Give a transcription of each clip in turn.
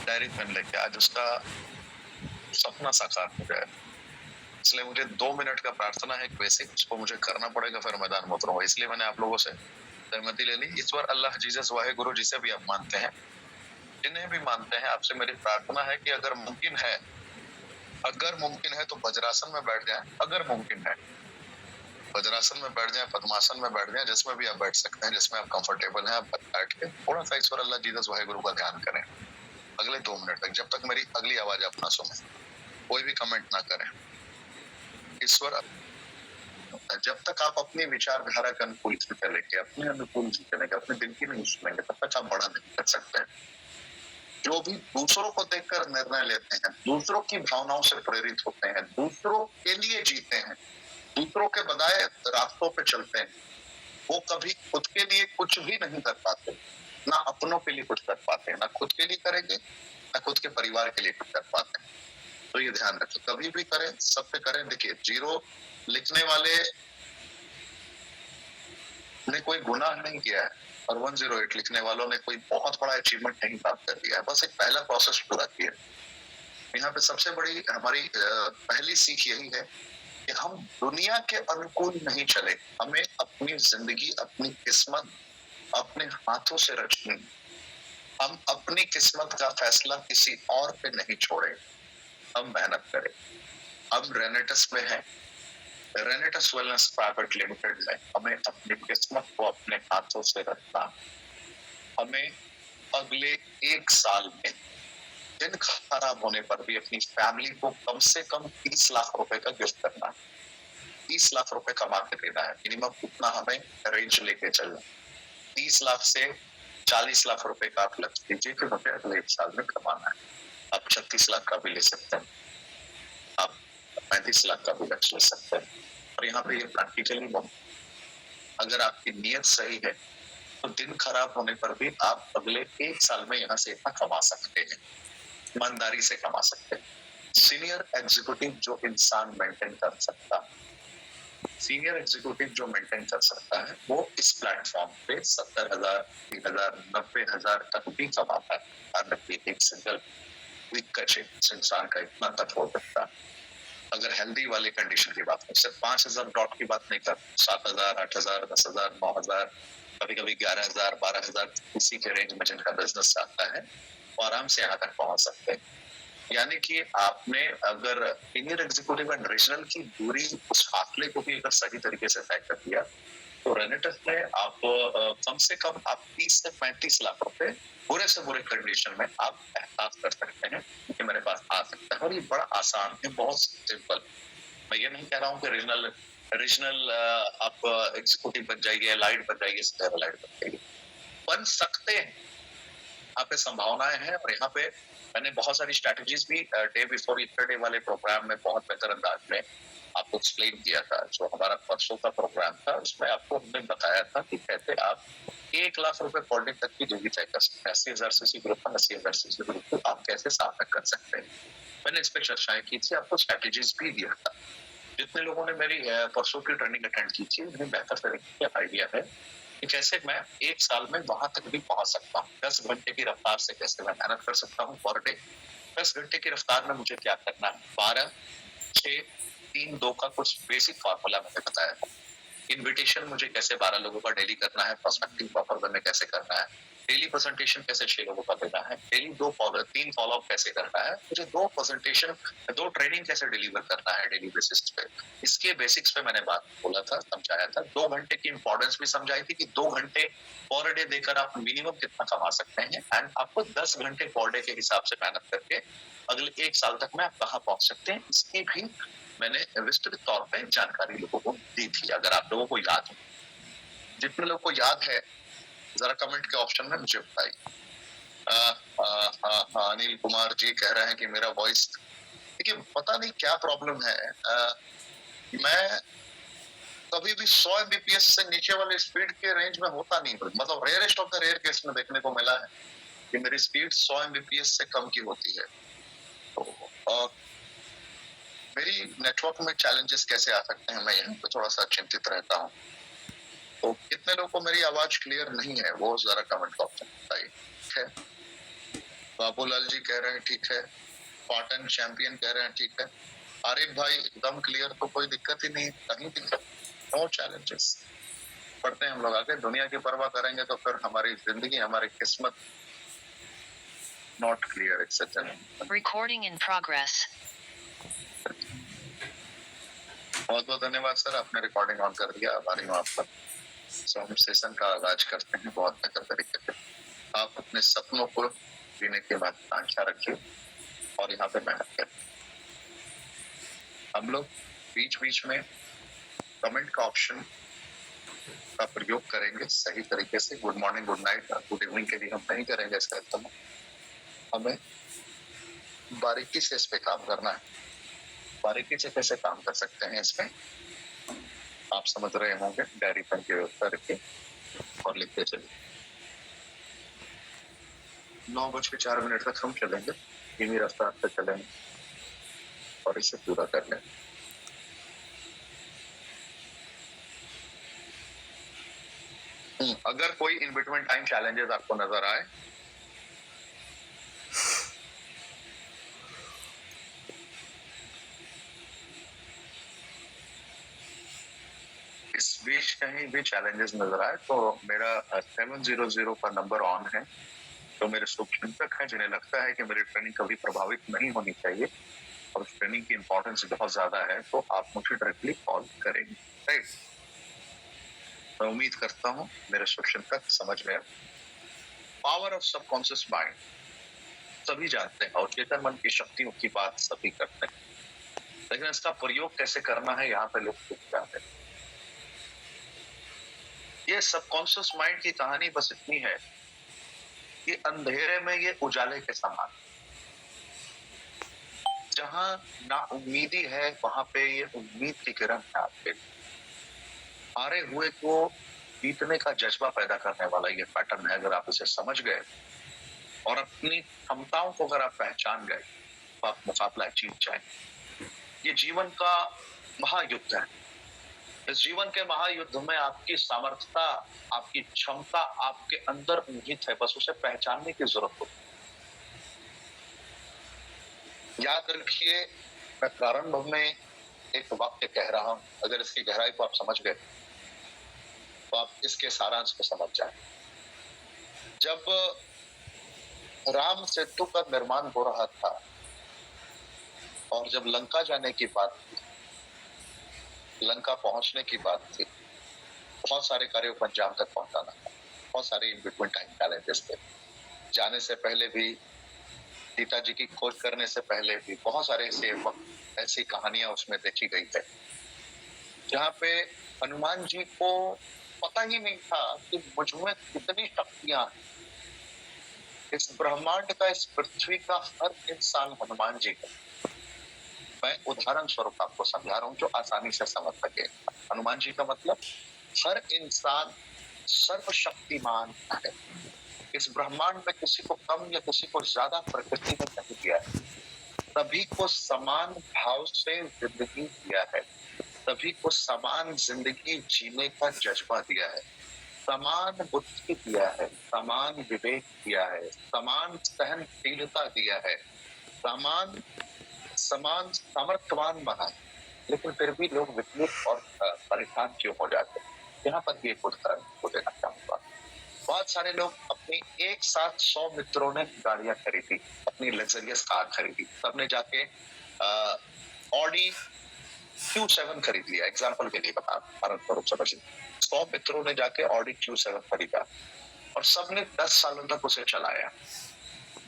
Diary pen लेके आज उसका सपना साकार हो जाए। इसलिए मुझे 2 मिनट का प्रार्थना है, एक बेसिक, उसको मुझे करना पड़ेगा, फिर मैदान में उतरूंगा। इसलिए मैंने आप लोगों से सहमति ले ली। ईश्वर अल्लाह जीसस वाहेगुरु जिसे भी आप मानते हैं, जिन्हें भी मानते हैं, आपसे मेरी प्रार्थना है कि अगर मुमकिन है तो वज्रासन में बैठ जाएं। अगर मुमकिन है वज्रासन में बैठ जाएं, पद्मासन में बैठ जाएं, जिसमें भी आप बैठ सकते हैं, जिसमें आप कंफर्टेबल हैं, आप बैठ के थोड़ा सा ईश्वर अल्लाह जीसस वाहेगुरु का ध्यान करें अगले 2 मिनट तक, जब तक मेरी अगली आवाज आप ना सुने। कोई भी कमेंट ना करें। ईश्वर, जब तक आप अपनी विचारधारा के अनुकूल चलेंगे, अपने अनुकूल चलेंगे, अपने दिल की नहीं सुनेंगे, तब तक आप बड़ा नहीं कर सकते। जो भी दूसरों को देखकर निर्णय लेते हैं, दूसरों की भावनाओं से प्रेरित होते हैं, दूसरों के लिए जीते हैं, दूसरों के बताए रास्तों पे चलते हैं, वो कभी खुद के लिए कुछ भी नहीं कर पाते, ना अपनों के लिए कुछ कर पाते, ना खुद के लिए करेंगे, ना खुद के परिवार के लिए कुछ कर पाते। तो ये ध्यान रखें, कभी भी करें, सब पे करें। देखिए, 0 लिखने वाले ने कोई गुनाह नहीं किया है और 108 लिखने वालों ने कोई बहुत बड़ा अचीवमेंट नहीं प्राप्त कर लिया है, बस एक पहला प्रोसेस पूरा किया। यहाँ पे सबसे बड़ी हमारी पहली सीख यही है कि हम दुनिया के अनुकूल नहीं चले, हमें अपनी जिंदगी, अपनी किस्मत अपने हाथों से रचनी। हम अपनी किस्मत का फैसला किसी और पे नहीं छोड़े, हम मेहनत करें। हम रेनेटस में हैं, रेनेटस वेलनेस प्राइवेट लिमिटेड में हमें अपनी किस्मत को अपने हाथों से रखना। हमें अगले 1 साल में दिन खराब होने पर भी अपनी फैमिली को कम से कम 30 लाख रुपए का गिफ्ट करना। 30 लाख रुपए कमा के देना है, मिनिमम उतना हमें रेंज लेके चलना। 30 लाख से 40 लाख रुपए का आप लक्ष्य लीजिए कि मुझे अगले 1 साल में कमाना है। आप 36 लाख का भी ले सकते हैं, आप 35 लाख का भी लक्ष्य ले सकते हैं। और यहाँ पे ये प्रैक्टिकली अगर आपकी नीयत सही है तो दिन खराब होने पर भी आप अगले 1 साल में यहाँ से इतना कमा सकते हैं, ईमानदारी से कमा सकते हैं। सीनियर एग्जीक्यूटिव जो इंसान मेंटेन कर सकता, सीनियर एग्जीक्यूटिव जो मेंटेन कर सकता है, वो इस प्लेटफॉर्म पे 70,000, 3,000, 90,000 तक भी कमाता है। एक सिंगल वीक का इंसान का इतना तक हो सकता है। अगर हेल्दी वाले कंडीशन की बात करें, सिर्फ 5,000 डॉट की बात नहीं कर, 7,000, 8,000, 10,000, 9,000, कभी कभी 11,000, 12,000, इसी के रेंज में जिनका बिजनेस आता है, वो आराम से यहाँ तक पहुंच सकते हैं। यानी कि आपने अगर सीनियर एग्जीक्यूटिव एंड रीजनल की दूरी, उस फासले को भी अगर सही तरीके से तय कर दिया, तो रेनेटस में आप कम से कम आप 30 से 35 लाख रुपए बुरे से बुरे कंडीशन में आप एहसास कर सकते हैं कि मेरे पास आ सकता है। और ये बड़ा आसान है, बहुत सिंपल। मैं ये नहीं कह रहा हूँ कि रीजनल आप एग्जीक्यूटिव बन जाइए, लाइट बन जाइए, सीधा लाइट बन जाइए, बन सकते हैं। यहाँ पे संभावनाएं हैं। और यहाँ पे मैंने बहुत सारी स्ट्रेटेजीज भी डे बिफोर यस्टरडे वाले प्रोग्राम में बहुत बेहतर अंदाज में आपको एक्सप्लेन किया था। जो हमारा परसों का प्रोग्राम था, उसमें आपको हमने बताया था कि कैसे आप 1 लाख रुपए पर डे तक की डिग्री तय कर सकते हैं। 80,000 सीसी ग्रुप में 80,000 सीसी ग्रुप को आप कैसे सार्थक कर सकते हैं, मैंने इस पर चर्चाएं की थी, आपको स्ट्रेटेजीज भी दिया था। जितने लोगों ने मेरी परसों की ट्रेनिंग अटेंड की थी, उन्हें बेहतर तरीके का आइडिया है कि कैसे मैं 1 साल में वहां तक भी पहुंच सकता हूँ। 10 घंटे की रफ्तार से कैसे मैं मेहनत कर सकता हूँ पर डे। 10 घंटे की रफ्तार में मुझे क्या करना है, 12, 6, 3, 2 का कुछ बेसिक फॉर्मूला मैंने बताया था। इन्विटेशन मुझे कैसे 12 लोगों का डेली करना है, प्रोस्पेक्टिंग प्रॉपर में कैसे करना है, डेली प्रेजेंटेशन कैसे 6 लोगों का देना है, डेली 3 फॉलो अप कैसे करना है, मुझे 2 प्रेजेंटेशन, 2 ट्रेनिंग कैसे डिलीवर करना है डेली बेसिस पे। इसके बेसिक्स पे मैंने बात बोला था, समझाया था। 2 घंटे की इंपॉर्टेंस भी समझाई थी कि 2 घंटे पर डे देकर आप मिनिमम कितना कमा सकते हैं, एंड आपको 10 घंटे पर डे के हिसाब से मेहनत करके अगले 1 साल तक में आप कहाँ पहुंच सकते हैं, इसकी भी मैंने विस्तृत तौर पे जानकारी लोगों को दी थी। अगर आप लोगों को याद हो, जितने लोगों को याद है, जरा कमेंट के ऑप्शन में मुझे बताइए। अनिल कुमार जी कह रहे हैं कि मेरा वॉइस, देखिए पता नहीं क्या प्रॉब्लम है, मैं कभी भी 100 Mbps से नीचे वाले स्पीड के रेंज में होता नहीं, मतलब rarest of the rare case में देखने को मिला है कि मेरी स्पीड 100 Mbps से कम की होती है। तो मेरी नेटवर्क में चैलेंजेस कैसे आ सकते हैं, मैं यहाँ पे थोड़ा सा चिंतित रहता हूँ। तो कितने लोगों को मेरी आवाज क्लियर नहीं है, वो जरा कमेंट ऑप्शन बताइए। ठीक है, बाबूलाल जी कह रहे हैं ठीक है, कॉटन चैंपियन कह रहे हैं ठीक है, आरिफ भाई एकदम क्लियर, तो कोई दिक्कत ही नहीं, कहीं दिक्कत, नो चैलेंजेस। पढ़ते हैं हम लोग आगे, दुनिया की परवाह करेंगे तो फिर हमारी जिंदगी, हमारी किस्मत not clear exception. Recording in progress. बहुत बहुत धन्यवाद सर, आपने रिकॉर्डिंग ऑन कर दिया, आभारी हूँ आपका। सो हम सेशन का आगाज करते हैं बहुत बेहतर तरीके से। आप अपने सपनों को जीने की आकांक्षा रखिए और यहाँ पे मेहनत करें। हम लोग बीच बीच में कमेंट का ऑप्शन का प्रयोग करेंगे सही तरीके से। Good morning, good night, good evening के लिए हम नहीं करेंगे इसका इस्तेमाल। हमें बारीकी से इस पे काम करना है। बारीकी से कैसे काम कर सकते हैं इसमें आप समझ रहे होंगे। डायरी पेन की व्यवस्था रखिए और लिखते चलिए। 9:04 तक हम चलेंगे, धीमी रफ्तार से चलेंगे और इसे पूरा कर लें। अगर कोई इन बिटवीन टाइम चैलेंजेस आपको नजर आए, इस बीच कहीं भी चैलेंजेस नजर आए, तो मेरा 700 का नंबर ऑन है। तो मेरे शुभचिंतक हैं जिन्हें लगता है कि मेरी ट्रेनिंग कभी प्रभावित नहीं होनी चाहिए और उस ट्रेनिंग की इंपॉर्टेंस बहुत ज्यादा है, तो आप मुझे डायरेक्टली कॉल करेंगे, राइट। मैं उम्मीद करता हूँ मेरे शुभचिंतक समझ में। पावर ऑफ सबकॉन्शियस माइंड सभी जानते हैं और चेतन मन की शक्तियों की बात सभी करते हैं, लेकिन इसका प्रयोग कैसे करना है यहाँ पे लोग सीख जाते हैं। ये सबकॉन्शियस माइंड की कहानी बस इतनी है कि अंधेरे में ये उजाले के समान, जहां ना उम्मीदी है वहां पे ये उम्मीद की किरण है आपके। हारे हुए को जीतने का जज्बा पैदा करने वाला ये पैटर्न है। अगर आप इसे समझ गए और अपनी क्षमताओं को अगर आप पहचान गए तो आप मुकाबला जीत जाएंगे। ये जीवन का महायुद्ध है। इस जीवन के महायुद्ध में आपकी सामर्थ्यता, आपकी क्षमता आपके अंदर निहित है, बस उसे पहचानने की जरूरत होती है। याद रखिए, मैं प्रारंभ में एक वाक्य कह रहा हूं, अगर इसकी गहराई को आप समझ गए तो आप इसके सारांश को समझ जाए। जब राम सेतु का निर्माण हो रहा था और जब लंका जाने की बात थी, लंका पहुंचने की बात थी, बहुत सारे कार्यों को अंजाम तक पहुंचाना था, बहुत सारे इन बिटवीन टाइम चैलेंजेस थे। जाने से पहले भी, सीता जी की खोज करने से पहले भी बहुत सारे ऐसी कहानियां उसमें देखी गई है, जहाँ पे हनुमान जी को पता ही नहीं था कि मुझ में कितनी शक्तियां हैं। इस ब्रह्मांड का, इस पृथ्वी का हर इंसान हनुमान जी का। मैं उदाहरण स्वरूप आपको समझा रहा हूँ जो आसानी से समझ सके। हनुमान जी का मतलब हर इंसान सर्वशक्तिमान है। इस ब्रह्मांड में किसी को कम या किसी को ज्यादा प्रकृति ने नहीं दिया है। सभी को समान भाव से जिंदगी दिया है, सभी को समान जिंदगी जीने का जज्बा दिया है, समान बुद्धि दिया है, समान विवेक दिया है, समान सहनशीलता दिया है, समान सामर्थ्यवान बना है। लेकिन फिर भी लोग विचलित और परेशान क्यों हो जाते हैं? यहाँ पर भी एक उदाहरण को देना चाहूंगा। बहुत सारे लोग अपनी एक साथ 100 मित्रों ने गाड़ियां खरीदी, अपनी लग्जरियस कार खरीदी, सबने जाके ऑडी Q7 खरीद लिया। एग्जाम्पल के लिए बता भारत स्वरूप समझिए, 100 मित्रों ने जाके ऑडी Q7 खरीदा और सबने 10 सालों तक उसे चलाया।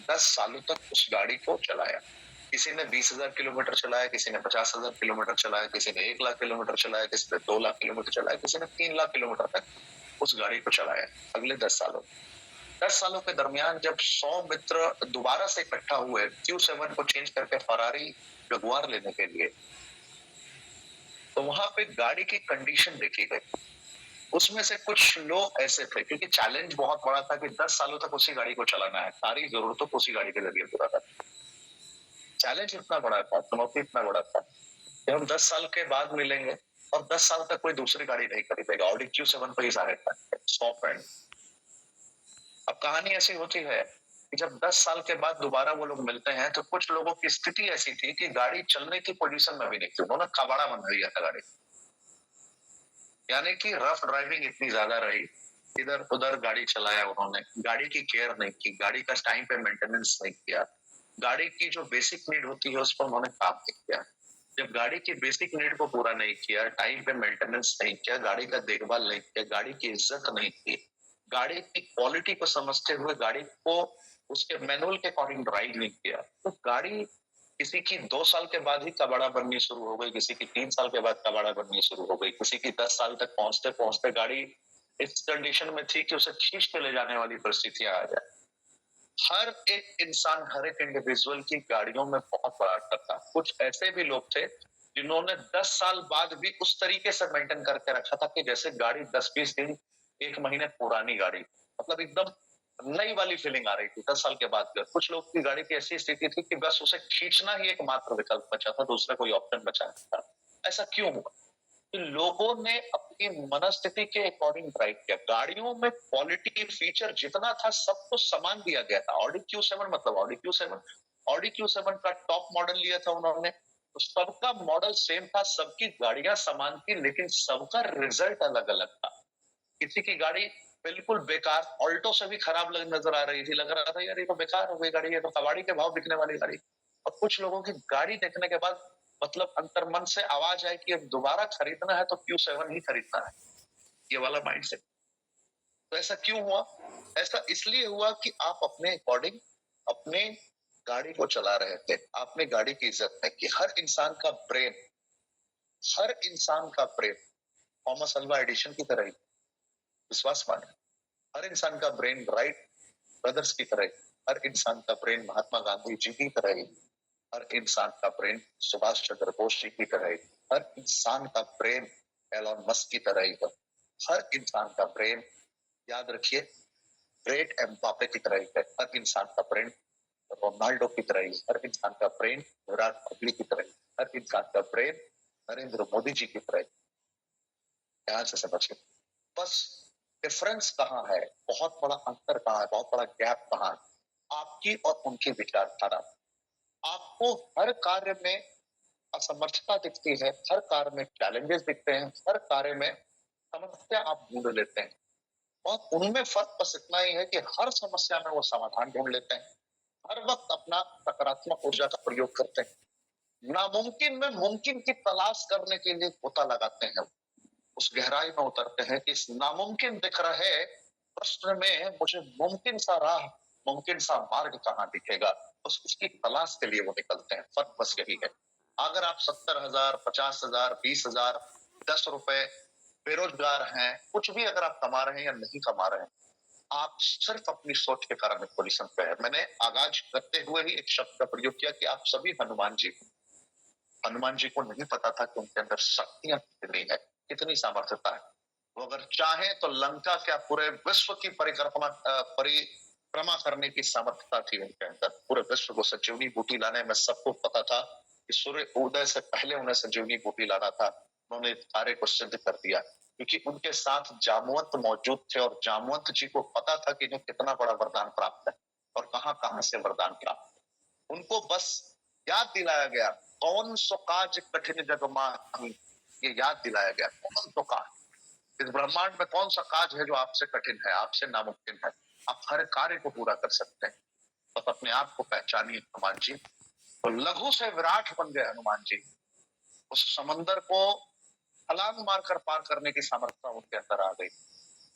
10 सालों तक उस गाड़ी को चलाया। किसी ने 20,000 किलोमीटर चलाया, किसी ने 50,000 किलोमीटर चलाया, किसी ने 1 लाख किलोमीटर चलाया, किसी ने 2 लाख किलोमीटर चलाया, किसी ने 3 लाख किलोमीटर तक उस गाड़ी को चलाया अगले 10 सालों। 10 सालों के दरमियान जब 100 मित्र दोबारा से इकट्ठा हुए Q7 को चेंज करके फरारी जगुआर लेने के लिए, तो वहां पे गाड़ी की कंडीशन देखी गई। उसमें से कुछ लोग ऐसे थे, क्योंकि चैलेंज बहुत बड़ा था कि 10 सालों तक उसी गाड़ी को चलाना है, सारी जरूरतों को उसी गाड़ी के जरिए पूरा करना। चैलेंज इतना बड़ा था, चुनौती इतना बड़ा था कि हम 10 साल के बाद मिलेंगे और 10 साल तक कोई दूसरी गाड़ी नहीं खरीदेगा, ऑडी Q7 पर ही सारे 100 फ्रेंड। अब कहानी ऐसी होती है कि जब 10 साल के बाद दोबारा वो लोग मिलते हैं तो कुछ लोगों की स्थिति ऐसी थी कि गाड़ी चलने की पोजीशन में भी नहीं थी, उन्होंने कबाड़ा बंधा दिया था गाड़ी। यानी कि रफ ड्राइविंग इतनी ज्यादा रही, इधर उधर गाड़ी चलाया उन्होंने, गाड़ी की केयर नहीं की, गाड़ी का टाइम पे मेंटेनेंस नहीं किया, गाड़ी की जो बेसिक नीड होती है उस पर उन्होंने काम नहीं किया। जब गाड़ी की बेसिक नीड को पूरा नहीं किया, टाइम पे मेंटेनेंस नहीं किया, गाड़ी का देखभाल नहीं किया, गाड़ी की इज्जत नहीं की, गाड़ी की क्वालिटी को समझते हुए गाड़ी को उसके मैनुअल के अकॉर्डिंग ड्राइव नहीं किया, तो गाड़ी किसी की 2 साल के बाद ही कबाड़ा बननी शुरू हो गई, किसी की 3 साल के बाद कबाड़ा बननी शुरू हो गई, किसी की 10 साल तक पहुंचते पहुंचते गाड़ी इस कंडीशन में थी कि उसे खींच के ले जाने वाली परिस्थितियां आ जाए। हर एक इंसान, हर एक इंडिविजुअल की गाड़ियों में बहुत बड़ा अटक था। कुछ ऐसे भी लोग थे जिन्होंने 10 साल बाद भी उस तरीके से मेंटेन करके रखा था कि जैसे गाड़ी 10-20 दिन, 1 महीने पुरानी गाड़ी, मतलब एकदम नई वाली फीलिंग आ रही थी 10 साल के बाद। कुछ लोग की गाड़ी की ऐसी स्थिति थी कि बस उसे खींचना ही एकमात्र विकल्प बचा था, दूसरा कोई ऑप्शन बचा नहीं था। ऐसा क्यों हुआ? कि लोगों ने अपनी मनस्थिति के अकॉर्डिंग ड्राइव किया। गाड़ियों में क्वालिटी फीचर जितना था सब कुछ सामान दिया गया था। ऑडी Q7 मतलब ऑडी Q7 का टॉप मॉडल लिया था उन्होंने, तो सबका मॉडल सेम था, सबकी गाड़ियां समान थी, लेकिन सबका रिजल्ट अलग अलग था। किसी की गाड़ी बिल्कुल बेकार, ऑल्टो से भी खराब नजर आ रही थी, लग रहा था यार ये तो बेकार हो गई गाड़ी, ये तो कबाड़ी के भाव बिकने वाली गाड़ी। और कुछ लोगों की गाड़ी देखने के बाद मतलब अंतर्मन से आवाज आए कि अब दोबारा खरीदना है तो Q7 ही खरीदना है, ये वाला माइंडसेट। तो ऐसा क्यों हुआ? ऐसा इसलिए हुआ कि आप अपने अकॉर्डिंग अपने गाड़ी को चला रहे थे, आपने गाड़ी की इज्जत नहीं की। हर इंसान का ब्रेन थॉमस अल्वा एडिशन की तरह ही, विश्वास माने, हर इंसान का ब्रेन राइट ब्रदर्स की तरह ही, हर इंसान का ब्रेन महात्मा गांधी जी की तरह ही, हर इंसान का ब्रेन सुभाष चंद्र बोस जी की तरह ही, हर इंसान का ब्रेन एलॉन मस्क की तरह ही है, हर इंसान का ब्रेन, याद रखिए, ग्रेट एम्बापे की तरह ही है, हर इंसान का ब्रेन रोनाल्डो की तरह ही, हर इंसान का ब्रेन विराट कोहली की तरह ही, हर इंसान का ब्रेन नरेंद्र मोदी जी की तरह ही। ध्यान से समझिए, बस डिफरेंस कहाँ है, बहुत बड़ा अंतर कहाँ है, बहुत बड़ा गैप कहाँ है, आपकी और उनकी विचारधारा। आपको हर कार्य में असमर्थता दिखती है, हर कार्य में चैलेंजेस दिखते हैं, हर कार्य में समस्या आप ढूंढ लेते हैं, और उनमें फर्क बस इतना ही है कि हर समस्या में वो समाधान ढूंढ लेते हैं, हर वक्त अपना सकारात्मक ऊर्जा का प्रयोग करते हैं, नामुमकिन में मुमकिन की तलाश करने के लिए गोता लगाते हैं, उस गहराई में उतरते हैं कि इस नामुमकिन दिख रहे प्रश्न में मुझे मुमकिन सा मार्ग कहाँ दिखेगा, बस उसकी तलाश के लिए वो निकलते हैं। फर्क बस यही है। अगर आप 70,000, 50,000, 20,000, 10 रुपए बेरोजगार हैं, कुछ भी अगर आप कमा रहे हैं या नहीं कमा रहे हैं, आप सिर्फ अपनी सोच के कारण एक पोजीशन पे है। मैंने आगाज करते हुए ही एक शब्द का प्रयोग किया कि आप सभी हनुमान जी को नहीं पता था कि उनके अंदर शक्तियां कितनी है, कितनी सामर्थ्यता है। वो अगर चाहे तो लंका क्या पूरे विश्व की परिक्रमा करने की सामर्थ्यता थी उनके अंदर। पूरे विश्व को संजीवनी बूटी लाने में सबको पता था कि सूर्य उदय से पहले उन्हें संजीवनी बूटी लाना था। उन्होंने कार्य को सिद्ध कर दिया क्योंकि उनके साथ जामवंत मौजूद थे, और जामवंत जी को पता था कि इन्हें कितना बड़ा वरदान प्राप्त है और कहां कहां से वरदान प्राप्त है। उनको बस याद दिलाया गया, कौन सो काज कठिन जग माही, ये याद दिलाया गया कौन सो काज, इस ब्रह्मांड में कौन सा काज है जो आपसे कठिन है, आपसे नामुमकिन है। आप हर कार्य को पूरा कर सकते हैं, बस अपने आप को पहचानिए हनुमान जी। तो लघु से विराट बन गए हनुमान जी, उस समंदर को छलांग मारकर पार करने की सामर्थ्य उनके अंदर आ गई।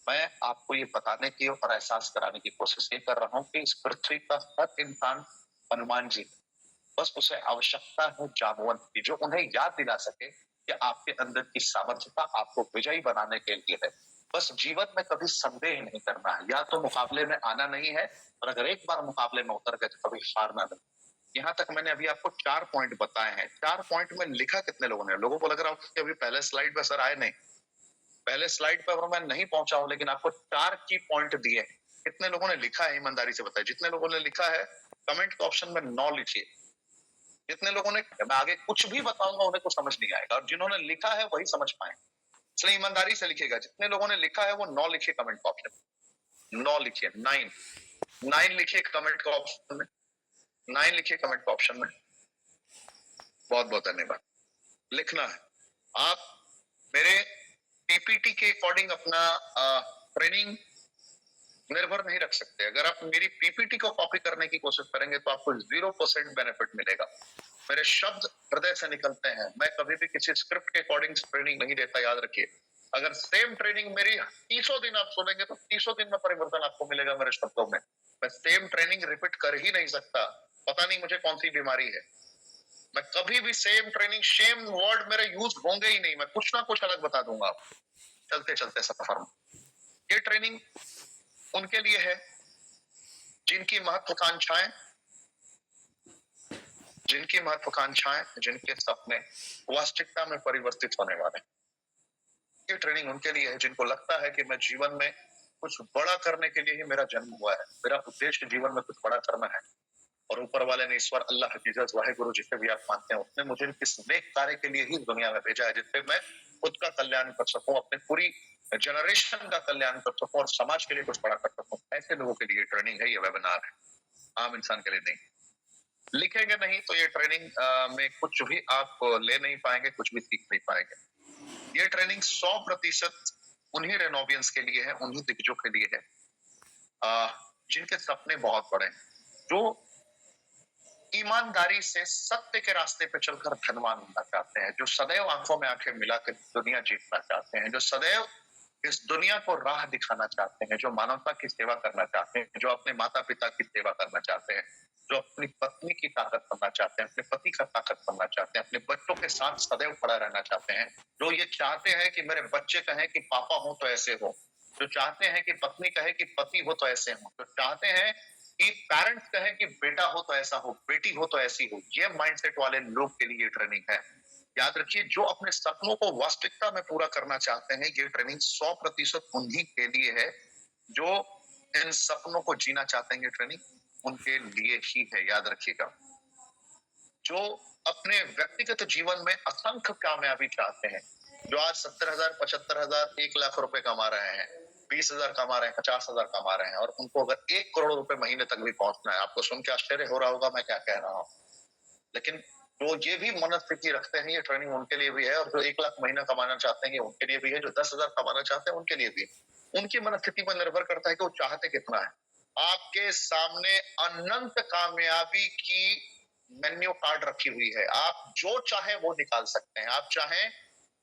मैं आपको ये बताने की और एहसास कराने की कोशिश ये कर रहा हूँ कि इस पृथ्वी का हर इंसान हनुमान जी, बस उसे आवश्यकता है जामवंत की, जो उन्हें याद दिला सके कि आपके अंदर की सामर्थ्यता आपको विजयी बनाने के लिए है। बस जीवन में कभी संदेह नहीं करना है, या तो मुकाबले में आना नहीं है, और अगर एक बार मुकाबले में उतर गए तो कभी हारना नहीं। यहाँ तक मैंने अभी आपको 4 पॉइंट बताए हैं। 4 पॉइंट में लिखा कितने लोगों ने? लोगों को लग रहा हो कि अभी पहले स्लाइड पे सर आए नहीं, पहले स्लाइड पर मैं नहीं पहुंचा हूं, लेकिन आपको 4 की पॉइंट दिए। कितने लोगों ने लिखा है ईमानदारी से बताइए। जितने लोगों ने लिखा है कमेंट के ऑप्शन में 9 लिखिए। जितने लोगों ने, मैं आगे कुछ भी बताऊंगा उन्हें कुछ समझ नहीं आएगा, और जिन्होंने लिखा है वही समझ पाए, इसलिए ईमानदारी से लिखिएगा। जितने लोगों ने लिखा है वो 9 लिखिए कमेंट ऑप्शन, 9 लिखिए, 9। 9 लिखिए कमेंट का ऑप्शन में, 9 लिखिए कमेंट का ऑप्शन में। बहुत बहुत धन्यवाद। लिखना है। आप मेरे पीपीटी के अकॉर्डिंग अपना ट्रेनिंग निर्भर नहीं रख सकते। अगर आप मेरी पीपीटी को कॉपी करने की कोशिश करेंगे तो आपको 0% बेनिफिट मिलेगा। मेरे शब्द हृदय से निकलते हैं। मैं कभी भी किसी स्क्रिप्ट के अकॉर्डिंग ट्रेनिंग नहीं देता, याद रखिए। अगर सेम ट्रेनिंग मेरी 30 दिन आप सुनेंगे तो 30 दिन में परिवर्तन आपको मिलेगा मेरे शब्दों में। मैं सेम ट्रेनिंग रिपीट कर ही नहीं सकता। पता नहीं मुझे कौन सी बीमारी है। मैं कभी भी सेम ट्रेनिंग, सेम वर्ड मेरे यूज होंगे ही नहीं। मैं कुछ ना कुछ अलग बता दूंगा आपको चलते चलते सफर में। ये ट्रेनिंग उनके लिए है जिनकी महत्वाकांक्षाएं, जिनके सपने वास्तविकता में परिवर्तित होने वाले हैं। ये ट्रेनिंग उनके लिए है जिनको लगता है कि मैं जीवन में कुछ बड़ा करने के लिए ही मेरा जन्म हुआ है। मेरा उद्देश्य जीवन में कुछ बड़ा करना है और ऊपर वाले ने, ईश्वर, अल्लाह, जीसस, वाहेगुरु, जिसे भी आप मानते हैं, उसने मुझे इस नेक कार्य के लिए ही दुनिया में भेजा है जिससे मैं खुद का कल्याण कर सकूं, अपने पूरी जनरेशन का कल्याण कर सकूं और समाज के लिए कुछ बड़ा कर सकूं। ऐसे लोगों के लिए ट्रेनिंग है, ये वेबिनार है, आम इंसान के लिए नहीं। लिखेंगे नहीं तो ये ट्रेनिंग में कुछ भी आप ले नहीं पाएंगे, कुछ भी सीख नहीं पाएंगे। ये ट्रेनिंग 100% उन्हीं रेनोवियंस के लिए है, उन्हीं दिग्गजों के लिए है जिनके सपने बहुत बड़े हैं, जो ईमानदारी से सत्य के रास्ते पे चलकर धनवान बनना चाहते हैं, जो सदैव आंखों में आंखें मिलाकर दुनिया जीतना चाहते हैं, जो सदैव इस दुनिया को राह दिखाना चाहते हैं, जो मानवता की सेवा करना चाहते हैं, जो अपने माता पिता की सेवा करना चाहते हैं, जो अपनी पत्नी की ताकत बनना चाहते हैं, अपने पति का ताकत बनना चाहते हैं, अपने बच्चों के साथ सदैव खड़ा रहना चाहते हैं, जो ये चाहते हैं कि मेरे बच्चे कहें कि पापा हो तो ऐसे हो, जो चाहते हैं कि पत्नी कहे कि पति हो तो ऐसे हो, जो चाहते हैं कि पेरेंट्स कहें कि बेटा हो तो ऐसा हो, बेटी हो तो ऐसी हो। ये माइंडसेट वाले लोग के लिए ट्रेनिंग है। याद रखिए, जो अपने सपनों को वास्तविकता में पूरा करना चाहते हैं, ये ट्रेनिंग 100% उन्हीं के लिए है। जो इन सपनों को जीना चाहते हैं, ये ट्रेनिंग उनके लिए ही है, याद रखिएगा। जो अपने व्यक्तिगत जीवन में असंख्य कामयाबी चाहते हैं, जो आज 70,000, 75,000, 1 लाख रुपए कमा रहे हैं, 20,000 कमा रहे हैं, 50,000 कमा रहे हैं, और उनको अगर 1 करोड़ रुपए महीने तक भी पहुंचना है, आपको सुन के आश्चर्य हो रहा होगा मैं क्या कह रहा हूं, लेकिन जो ये भी मनस्थिति रखते हैं, ये ट्रेनिंग उनके लिए भी है। और जो 1 लाख महीना कमाना चाहते हैं, ये उनके लिए भी है। जो 10,000 कमाना चाहते हैं, उनके लिए भी है। उनकी मनस्थिति पर निर्भर करता है कि वो चाहते कितना है। आपके सामने अनंत कामयाबी की मेन्यू कार्ड रखी हुई है। आप जो चाहे वो निकाल सकते हैं। आप चाहें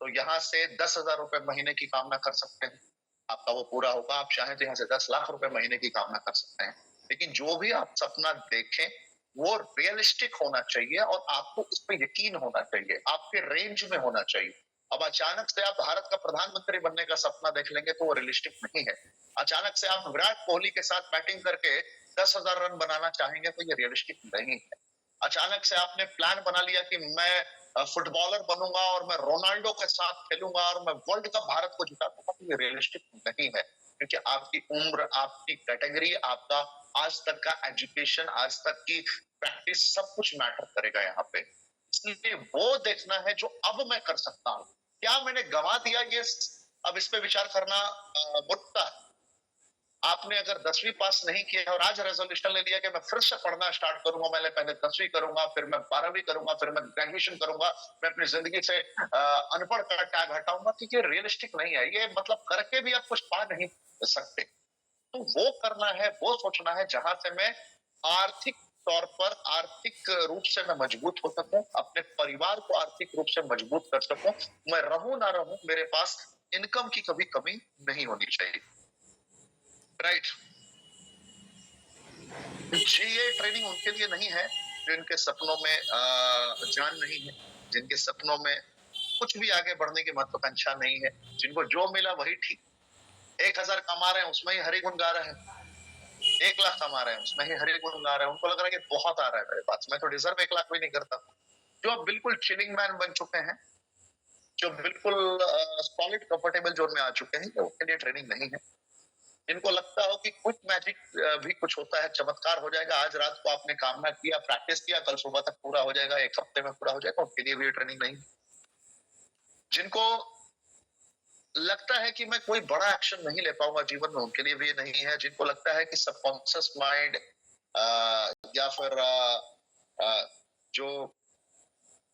तो यहाँ से 10,000 रुपए महीने की कामना कर सकते हैं, आपका वो पूरा होगा। आप चाहें तो यहाँ से 10 लाख रुपए महीने की कामना कर सकते हैं। लेकिन जो भी आप सपना देखें, वो रियलिस्टिक होना चाहिए और आपको उस पर यकीन होना चाहिए, आपके रेंज में होना चाहिए। अब अचानक से आप भारत का प्रधानमंत्री बनने का सपना देख लेंगे तो वो रियलिस्टिक नहीं है। अचानक से आप विराट कोहली के साथ बैटिंग करके 10,000 रन बनाना चाहेंगे तो ये रियलिस्टिक नहीं है। अचानक से आपने प्लान बना लिया कि मैं फुटबॉलर बनूंगा और मैं रोनाल्डो के साथ खेलूंगा और मैं वर्ल्ड कप भारत को जिता दूंगा, तो ये रियलिस्टिक नहीं है। क्योंकि आपकी उम्र, आपकी कैटेगरी, आपका आज तक का एजुकेशन, आज तक की प्रैक्टिस, सब कुछ मैटर करेगा यहाँ पे। इसलिए वो देखना है जो अब मैं कर सकता हूँ। क्या मैंने गंवा दिया, ये अब इस पे विचार करना मुद्दा है। आपने अगर 10वीं पास नहीं किया और आज रेजोल्यूशन ले लिया कि मैं फिर से पढ़ना स्टार्ट करूंगा, मैंने पहले 10वीं करूंगा, फिर मैं 12वीं करूंगा, फिर मैं ग्रेजुएशन करूंगा, मैं अपनी जिंदगी से अनपढ़ का टैग हटाऊंगा, क्योंकि ये रियलिस्टिक नहीं है। ये मतलब करके भी आप कुछ पा नहीं सकते। तो वो करना है, वो सोचना है जहां से मैं आर्थिक तौर पर, आर्थिक रूप से मैं मजबूत हो सकूं, अपने परिवार को आर्थिक रूप से मजबूत कर सकूं। मैं रहूं ना रहूं, मेरे पास इनकम की कभी कमी नहीं होनी चाहिए। राइट। जी, ये ट्रेनिंग उनके लिए नहीं है जो इनके सपनों में जान नहीं है, जिनके सपनों में कुछ भी आगे बढ़ने की महत्वाकांक्षा नहीं है, जिनको जो मिला वही ठीक। 1,000 कमा रहे हैं, उसमें ही हरि गुण गा रहे हैं। 1 लाख कमा रहे हैं, उसमें ही हरि गुण गा रहे हैं। उनको लग रहा है कि बहुत आ रहा है मेरे पास, मैं तो डिजर्व 1 लाख भी नहीं करता। जो अब बिल्कुल चिलिंग मैन बन चुके हैं, जो बिल्कुल सॉलिड कंफर्टेबल जोन में आ चुके हैं, तो उनके लिए ट्रेनिंग नहीं है। इनको लगता हो कि क्विक मैजिक भी कुछ होता है, चमत्कार हो जाएगा, आज रात को आपने कामना किया, प्रैक्टिस किया, कल सुबह तक पूरा हो जाएगा, 1 हफ्ते में पूरा हो जाएगा, उनके लिए भी ट्रेनिंग नहीं। जिनको लगता है कि मैं कोई बड़ा एक्शन नहीं ले पाऊंगा जीवन में, उनके लिए भी ये नहीं है। जिनको लगता है कि सबकॉन्शियस माइंड या फिर जो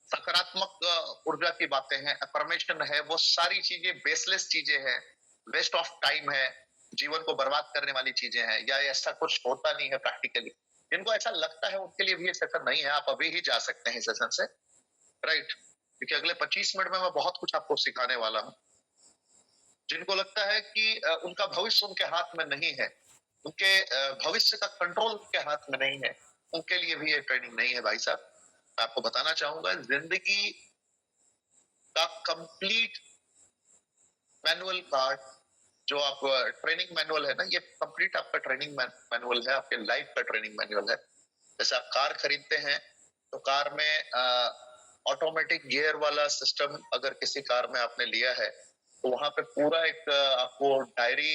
सकारात्मक ऊर्जा की बातें हैं, अफर्मेशन है, वो सारी चीजें बेसलेस चीजें हैं, वेस्ट ऑफ टाइम है, जीवन को बर्बाद करने वाली चीजें हैं, या ऐसा कुछ होता नहीं है प्रैक्टिकली। जिनको ऐसा लगता है उनके लिए भी ये सेशन नहीं है। आप अभी ही जा सकते हैं सेशन से, राइट? क्योंकि अगले 25 मिनट में मैं बहुत कुछ आपको सिखाने वाला हूँ। जिनको लगता है कि उनका भविष्य उनके हाथ में नहीं है, उनके भविष्य का कंट्रोल उनके हाथ में नहीं है, उनके लिए भी ये ट्रेनिंग नहीं है भाई साहब। मैं आपको बताना चाहूंगा, जिंदगी का कंप्लीट मैनुअल कार्ड, जो आप ट्रेनिंग मैनुअल है ना, ये कंप्लीट आपका ट्रेनिंग मैनुअल है, आपके लाइफ का ट्रेनिंग मैनुअल है। जैसे आप कार खरीदते हैं तो कार में ऑटोमेटिक गियर वाला सिस्टम अगर किसी कार में आपने लिया है, तो वहां पे पूरा एक आपको डायरी,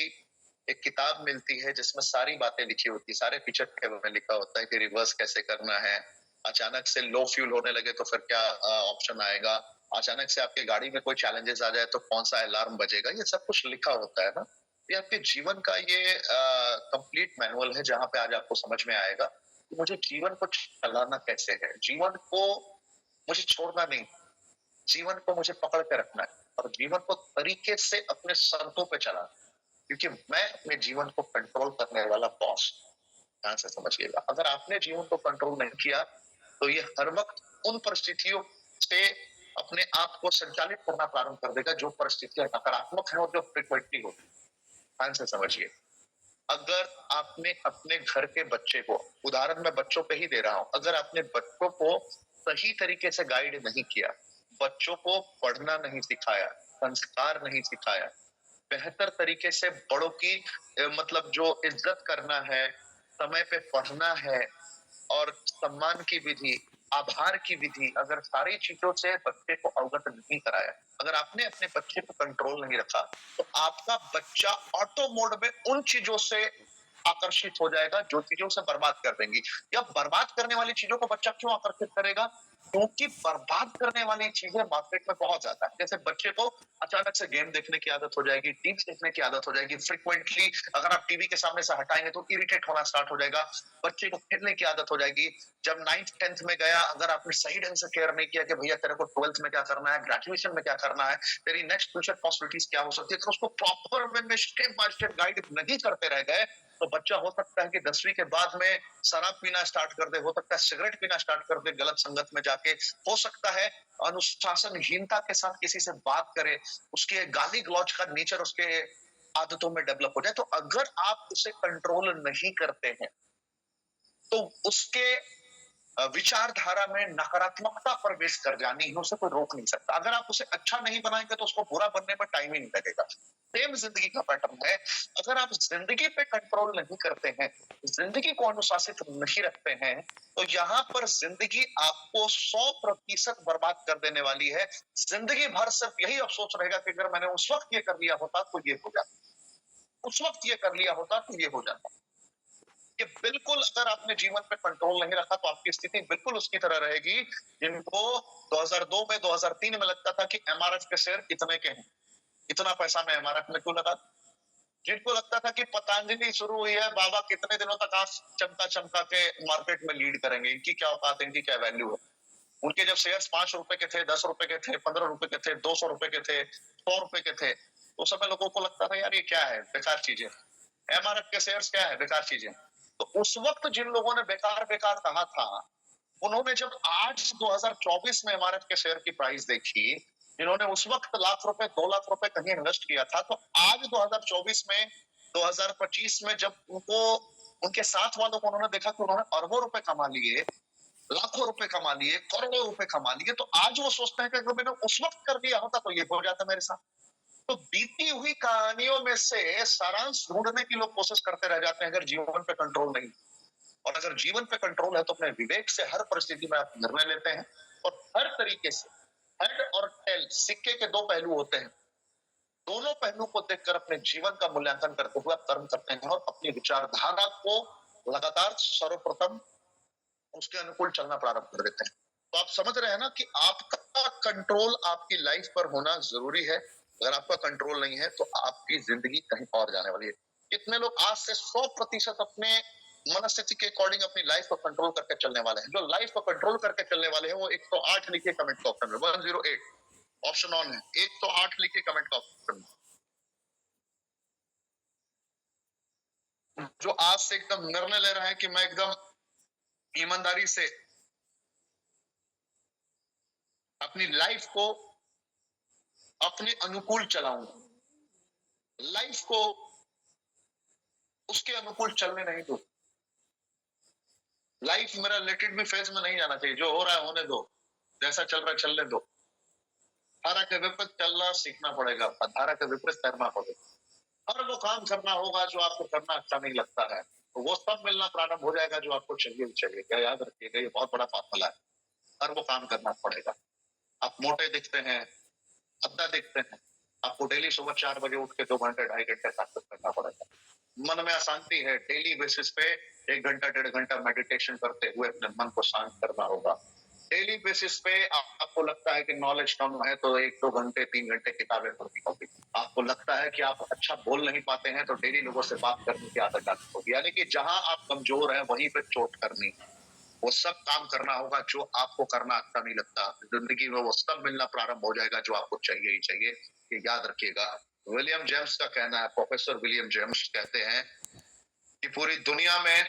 एक किताब मिलती है जिसमें सारी बातें लिखी होती है, सारे फीचर के बारे में लिखा होता है कि रिवर्स कैसे करना है, अचानक से लो फ्यूल होने लगे तो फिर क्या ऑप्शन आएगा, अचानक से आपकी गाड़ी में कोई चैलेंजेस आ जाए तो कौन सा अलार्म बजेगा, ये सब कुछ लिखा होता है ना। ये आपके जीवन का ये कंप्लीट मैनुअल है, जहां पे आज आपको समझ में आएगा कि मुझे जीवन को चलाना कैसे है, जीवन को मुझे छोड़ना नहीं, जीवन को मुझे पकड़ के रखना है और जीवन को तरीके से अपने शर्तों पे चलाना, क्योंकि मैं अपने जीवन को कंट्रोल करने वाला बॉस। ध्यान से समझिएगा, अगर आपने जीवन को कंट्रोल नहीं किया तो ये हर वक्त उन परिस्थितियों से अपने आप को संचालित करना प्रारंभ कर देगा जो परिस्थितियां नकारात्मक है और जो फ्रिक्वेंटली होती है। ध्यान से समझिए, अगर आपने अपने घर के बच्चे को, उदाहरण मैं बच्चों पे ही दे रहा हूं, अगर आपने बच्चों को सही तरीके से गाइड नहीं किया, बच्चों को पढ़ना नहीं सिखाया, संस्कार नहीं सिखाया, बेहतर तरीके से बड़ों की मतलब जो इज्जत करना है, समय पे पढ़ना है, और सम्मान की विधि, आभार की विधि, अगर सारी चीजों से बच्चे को अवगत नहीं कराया, अगर आपने अपने बच्चे को कंट्रोल नहीं रखा, तो आपका बच्चा ऑटो मोड में उन चीजों से आकर्षित हो जाएगा जो चीजों से बर्बाद कर देंगी। या बर्बाद करने वाली चीजों को बच्चा क्यों आकर्षित करेगा? क्योंकि बर्बाद करने वाली चीजें मार्केट में बहुत ज्यादा है। जैसे बच्चे को अचानक से गेम देखने की आदत हो जाएगी, टीवी देखने की आदत हो जाएगी, फ्रिक्वेंटली अगर आप टीवी के सामने से हटाएंगे तो इरिटेट होना स्टार्ट हो जाएगा, बच्चे को खेलने की आदत हो जाएगी। जब 9th 10th में गया, अगर आपने सही ढंग से केयर नहीं किया कि भैया तेरे को 12th में क्या करना है, ग्रेजुएशन में क्या करना है, तेरी नेक्स्ट फ्यूचर पॉसिबिलिटीज क्या हो सकती है, तो उसको प्रॉपर वे में स्टेप बाय स्टेप गाइड नहीं करते रह गए, तो बच्चा हो सकता है कि 10वीं के बाद में शराब पीना स्टार्ट कर दे, हो सकता है सिगरेट पीना स्टार्ट कर दे गलत संगत में जाके, हो सकता है अनुशासनहीनता के साथ किसी से बात करे, उसके गाली गलौज का नेचर उसके आदतों में डेवलप हो जाए। तो अगर आप उसे कंट्रोल नहीं करते हैं तो उसके विचारधारा में नकारात्मकता प्रवेश कर जानी है, उसे कोई रोक नहीं सकता। अगर आप उसे अच्छा नहीं बनाएंगे तो उसको बुरा बनने में टाइम ही नहीं लगेगा। सेम जिंदगी का पैटर्न है, अगर आप जिंदगी पे कंट्रोल नहीं करते हैं, जिंदगी को अनुशासित नहीं रखते हैं, तो यहाँ पर जिंदगी आपको 100% बर्बाद कर देने वाली है। जिंदगी भर सिर्फ यही अफसोस रहेगा कि अगर मैंने उस वक्त ये कर लिया होता तो ये हो जाता, उस वक्त ये कर लिया होता तो ये हो जाता। कि बिल्कुल अगर आपने जीवन पे कंट्रोल नहीं रखा तो आपकी स्थिति बिल्कुल उसकी तरह रहेगी जिनको 2002 में 2003 में लगता था कि एमआरएफ के शेयर कितने के हैं, इतना पैसा मैं एमआरएफ में क्यों लगा, जिनको लगता था कि पतंजलि शुरू हुई है, बाबा कितने दिनों तक आप चमका चमका के मार्केट में लीड करेंगे, इनकी क्या औकात है, इनकी क्या वैल्यू है। उनके जब शेयर 5 रुपए के थे, 10 रुपए के थे, 15 रुपए के थे, 200 रुपए के थे, 100 रुपए के थे, तो उस समय लोगों को लगता था यार ये क्या है, बेकार चीजें, एमआरएफ के शेयर्स क्या है, बेकार चीजें। तो उस वक्त जिन लोगों ने बेकार बेकार कहा था, उन्होंने जब आज 2024 में एमआरएफ के शेयर की प्राइस देखी, जिन्होंने उस वक्त लाख रुपए 2 लाख रुपए कहीं इन्वेस्ट किया था, तो आज 2024 में 2025 में जब उनको उनके साथ वालों को उन्होंने देखा कि उन्होंने अरबों रुपए कमा लिए, लाखों रुपए कमा लिए, करोड़ों रुपए कमा लिए, तो आज वो सोचते हैं कि अगर मैंने उस वक्त कर दिया होता तो ये हो जाता मेरे साथ। तो बीती हुई कहानियों में से सारांश ढूंढने की लोग कोशिश करते रह जाते हैं अगर जीवन पे कंट्रोल नहीं। और अगर जीवन पे कंट्रोल है तो अपने विवेक से हर परिस्थिति में आप निर्णय लेते हैं और हर तरीके से, हेड और टेल सिक्के के 2 पहलू होते हैं, दोनों पहलू को देखकर अपने जीवन का मूल्यांकन करते हुए आप कर्म करते हैं और अपनी विचारधारा को लगातार सर्वप्रथम उसके अनुकूल चलना प्रारंभ कर देते हैं। तो आप समझ रहे हैं ना कि आपका कंट्रोल आपकी लाइफ पर होना जरूरी है। अगर आपका कंट्रोल नहीं है तो आपकी जिंदगी कहीं और जाने वाली है। कितने लोग आज से 100% अपने मनस्थिति के अकॉर्डिंग अपनी लाइफ को कंट्रोल करके चलने वाले हैं? जो लाइफ को कंट्रोल करके चलने वाले हैं वो 108 लिखिए कमेंट के ऑप्शन में, 108 ऑप्शन ऑन है, 108 लिखिए कमेंट का ऑप्शन में। जो आज से एकदम निर्णय ले रहे हैं कि मैं एकदम ईमानदारी से अपनी लाइफ को अपने अनुकूल चलाऊंगा, लाइफ को उसके अनुकूल चलने नहीं दो। लाइफ मेरा लेट इट बी फेज में नहीं जाना चाहिए, जो हो रहा है होने दो, जैसा चल रहा है चलने दो। धारा के विपरीत चलना सीखना पड़ेगा, धारा के विपरीत तैरना पड़ेगा। हर वो काम करना होगा जो आपको करना अच्छा नहीं लगता है, तो वो सब मिलना प्रारंभ हो जाएगा जो आपको चाहिए। याद रखिएगा, ये बहुत बड़ा फार्मूला है। हर वो काम करना पड़ेगा। आप मोटे दिखते हैं, अद्दा दिखते हैं, आपको डेली सुबह 4 बजे उठ के 2 घंटे 2.5 घंटे ताकत करना पड़ेगा। मन में अशांति है, डेली बेसिस पे 1 घंटा 1.5 घंटा मेडिटेशन करते हुए अपने मन को शांत करना होगा। डेली बेसिस पे आपको लगता है कि नॉलेज कम है तो 1-2 घंटे 3 घंटे किताबें पढ़नी होगी। आपको लगता है कि आप अच्छा बोल नहीं पाते हैं तो डेली लोगों से बात करने की आदत डालनी होगी। यानी कि जहां आप कमजोर हैं वहीं पे चोट करनी, वो सब काम करना होगा जो आपको करना अच्छा नहीं लगता। जिंदगी में वो सब मिलना प्रारंभ हो जाएगा जो आपको चाहिए ही चाहिए। ये याद रखिएगा। विलियम जेम्स का कहना है, प्रोफेसर विलियम जेम्स कहते हैं कि पूरी दुनिया में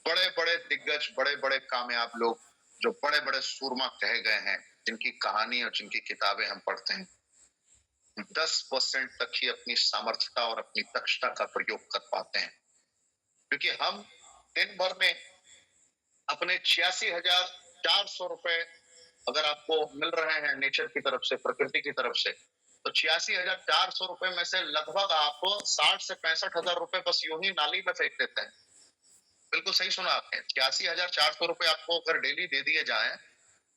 बड़े बड़े दिग्गज, बड़े बड़े कामयाब लोग, जो बड़े बड़े सूरमा कहे गए हैं, जिनकी कहानी और जिनकी किताबें हम पढ़ते हैं, 10% तक ही अपनी सामर्थ्यता और अपनी दक्षता का प्रयोग कर पाते हैं। क्योंकि हम दिन भर में अपने 86,400 रुपए अगर आपको मिल रहे हैं नेचर की तरफ से, प्रकृति की तरफ से, तो 86,400 रुपए में से लगभग आप 60 से 65,000 रुपए बस यूं ही नाली में फेंक देते हैं। बिल्कुल सही सुना आपने। 86,400 रुपए आपको अगर डेली दे दिए जाए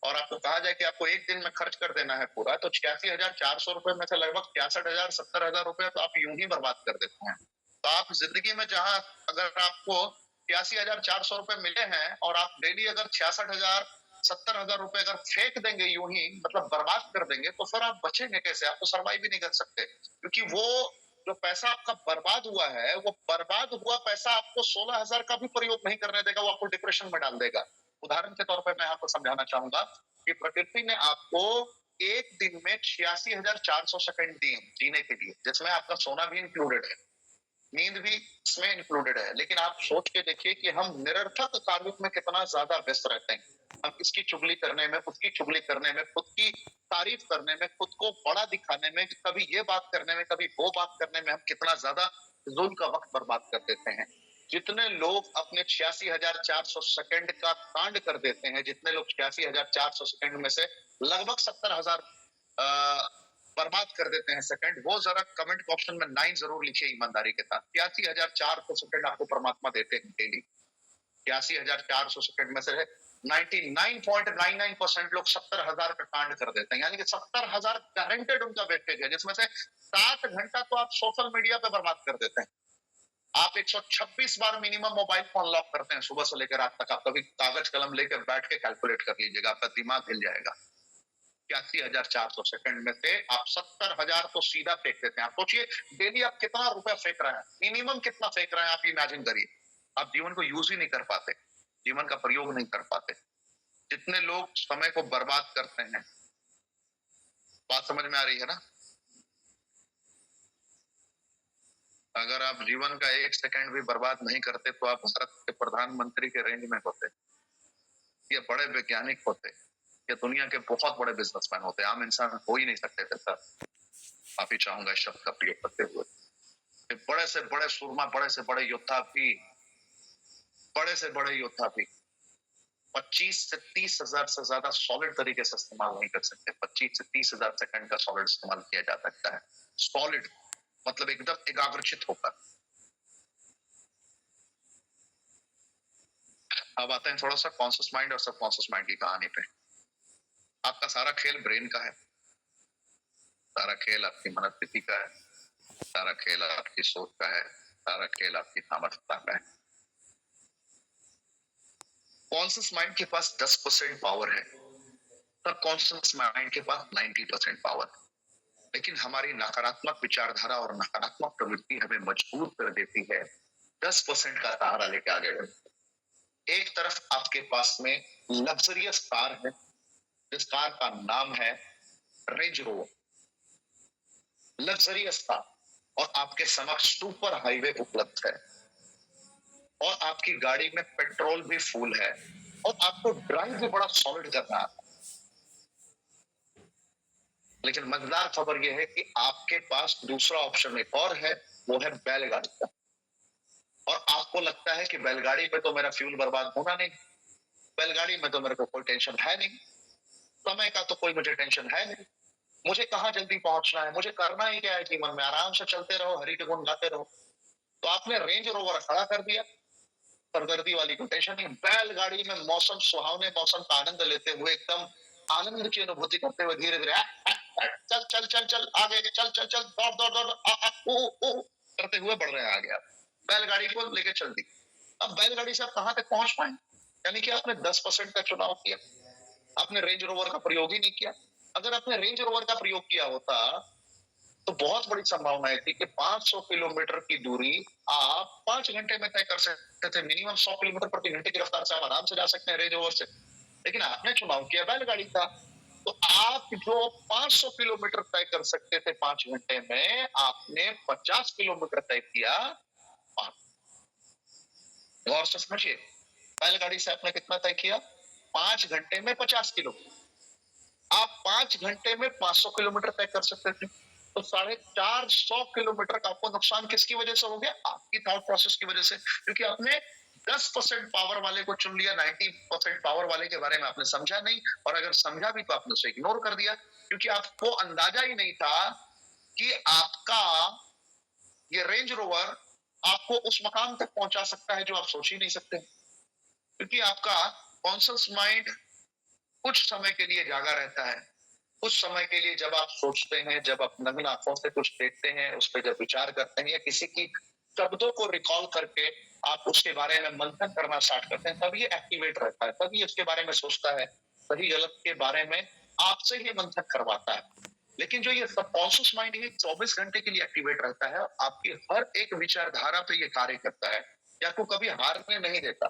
और आपको कहा जाए कि आपको एक दिन में खर्च कर देना है पूरा, तो 86,400 रुपए में से लगभग 63,000 70,000 रुपए तो आप यूं ही बर्बाद कर देते हैं। तो आप जिंदगी में जहां अगर आपको 86,400 रुपए मिले हैं और आप डेली अगर 66,000 70,000 रुपए अगर फेंक देंगे यूं ही, मतलब बर्बाद कर देंगे, तो फिर आप बचेंगे कैसे? आप तो सर्वाइव भी नहीं कर सकते। क्योंकि वो जो पैसा आपका बर्बाद हुआ है, वो बर्बाद हुआ पैसा आपको 16,000 का भी प्रयोग नहीं करने देगा, वो आपको डिप्रेशन में डाल देगा। उदाहरण के तौर पर मैं आपको समझाना चाहूंगा कि प्रकृति ने आपको एक दिन में 86,400 सेकंड दिए जीने के लिए, जिसमें आपका सोना भी इंक्लूडेड है, नींद भी इसमें इंक्लूडेड है। लेकिन आप सोच के देखिए कि हम निरर्थक कार्यों में कितना ज्यादा व्यस्त रहते हैं। हम इसकी चुगली करने में, उसकी चुगली करने में, खुद की तारीफ करने में, खुद को बड़ा दिखाने में, कभी ये बात करने में, कभी वो बात करने में हम कितना ज्यादा फिजूल का वक्त बर्बाद कर देते हैं। जितने लोग अपने 86,400 सेकंड का कांड कर देते हैं, जितने लोग 86,400 सेकंड में से लगभग 70,000 बर्बाद कर देते हैं सेकंड, वो जरा कमेंट ऑप्शन में 9 जरूर लिखिए ईमानदारी के साथ। 86,400 सेकंड आपको परमात्मा देते हैं डेली। 86,400 सेकंड में से 99.99% लोग 70,000 का कांड कर देते हैं। यानी कि 70,000 गारंटेड उनका वेस्टेज है, जिसमें से 7 घंटा तो आप सोशल मीडिया पे बर्बाद कर देते हैं। आप 126 बार मिनिमम मोबाइल फोन लॉक करते हैं सुबह से लेकर रात तक। आप कभी कागज कलम लेकर बैठ के कैलकुलेट कर लीजिएगा, आपका दिमाग हिल जाएगा। 86,400 सेकंड में से आप 70,000 तो सीधा फेंक देते हैं। आप सोचिए डेली आप कितना रुपया फेंक रहे हैं, मिनिमम कितना फेंक रहे हैं, आप इमेजिन करिए। आप जीवन को यूज ही नहीं कर पाते, जीवन का प्रयोग नहीं कर पाते। जितने लोग समय को बर्बाद करते हैं, बात समझ में आ रही है ना? अगर आप जीवन का 1 सेकंड भी बर्बाद नहीं करते तो आप भारत के प्रधानमंत्री के रेंज में होते, ये बड़े वैज्ञानिक होते, ये दुनिया के बहुत बड़े बिजनेसमैन होते। आम इंसान हो ही नहीं सकते थे सर। माफी चाहूंगा इस शब्द का प्रयोग करते हुए। बड़े से बड़े सूरमा, बड़े से बड़े योद्धा भी, बड़े से बड़े योद्धा भी 25 से 30,000 से ज्यादा सॉलिड तरीके से इस्तेमाल नहीं कर सकते। 25 से 30,000 सेकंड का सॉलिड इस्तेमाल किया जा सकता है। सॉलिड मतलब एकदम एकाग्रचित होकर। अब आते हैं थोड़ा सा कॉन्शियस माइंड और सबकॉन्शियस माइंड की कहानी पे। आपका सारा खेल ब्रेन का है, सारा खेल आपकी मनस्थिति का है, सारा खेल आपकी सोच का है, सारा खेल आपकी सामर्थ्यता का है। कॉन्शियस माइंड के पास 10% पावर है, सबकॉन्शियस माइंड के पास 90% पावर। लेकिन हमारी नकारात्मक विचारधारा और नकारात्मक प्रवृत्ति हमें मजबूर कर देती है 10% का सहारा लेके आगे बढ़े। एक तरफ आपके पास में लग्जरियस कार है, जिस कार का नाम है रेंज रोवर, लग्जरियस कार, और आपके समक्ष सुपर हाईवे उपलब्ध है, और आपकी गाड़ी में पेट्रोल भी फुल है, और आपको ड्राइव भी बड़ा सॉलिड करना है। लेकिन मजेदार खबर यह है कि आपके पास दूसरा ऑप्शन एक और है, वो है बैलगाड़ी का। और आपको लगता है कि बैलगाड़ी में तो मेरा फ्यूल बर्बाद होना नहीं, बैलगाड़ी में तो मेरे को कोई टेंशन है नहीं, समय का तो कोई मुझे टेंशन है नहीं, मुझे कहाँ जल्दी पहुंचना है, मुझे करना ही क्या है जीवन में, आराम से चलते रहो, हरि के गुण गाते रहो। तो आपने रेंज रोवर खड़ा कर दिया, सरदर्दी वाली कोई टेंशन नहीं, बैलगाड़ी में मौसम सुहावने मौसम का आनंद लेते हुए, एकदम आनंद की अनुभूति करते हुए धीरे धीरे चल चल चल चल आगे, चल चल चल, दौड़ दौड़ दौड़, करते हुए बढ़ रहे हैं आगे। आप बैलगाड़ी को लेकर चल दी। अब बैलगाड़ी से आप कहां तक पहुंच पाए? यानी कि आपने 10% का चुनाव किया, आपने रेंज रोवर का प्रयोग ही नहीं किया। अगर आपने रेंज रोवर का प्रयोग किया होता तो बहुत बड़ी संभावना थी कि 500 किलोमीटर की दूरी आप 5 घंटे में तय कर सकते थे। मिनिमम 100 किलोमीटर प्रति घंटे की रफ्तार से आप आराम से जा सकते हैं रेंज रोवर से। लेकिन आपने चुनाव किया बैलगाड़ी का, तो आप जो 500 किलोमीटर तय कर सकते थे 5 घंटे में, आपने 50 किलोमीटर तय किया। गौर से समझिए, बैलगाड़ी से आपने कितना तय किया? 5 घंटे में 50 किलोमीटर। आप 5 घंटे में 500 किलोमीटर तय कर सकते थे, तो 450 किलोमीटर का आपको नुकसान किसकी वजह से हो गया? आपकी थॉट प्रोसेस की वजह से, क्योंकि आपने 10% पावर वाले को चुन लिया, 90% पावर वाले के बारे में आपने समझा नहीं, और अगर समझा भी तो आपने उसे इग्नोर कर दिया, क्योंकि आपको अंदाजा ही नहीं था कि आपका ये रेंज रोवर आपको उस मकाम तक पहुंचा सकता है जो आप सोच ही नहीं सकते, क्योंकि आपका कॉन्शियस माइंड कुछ समय के लिए जागा रहता है। कुछ समय के लिए जब आप सोचते हैं, जब आप नग्न आंखों से कुछ देखते हैं, उस पर जब विचार करते हैं, या किसी की शब्दों को रिकॉल करके आप उसके बारे में मंथन करना स्टार्ट करते हैं, तब ये एक्टिवेट रहता है, तभी उसके बारे में सोचता है, सही गलत के बारे में आपसे ही मंथन करवाता है। लेकिन जो ये सबकॉन्शियस माइंड है 24 घंटे के लिए एक्टिवेट रहता है, आपकी हर एक विचारधारा पे ये कार्य करता है, या आपको कभी हारने नहीं देता।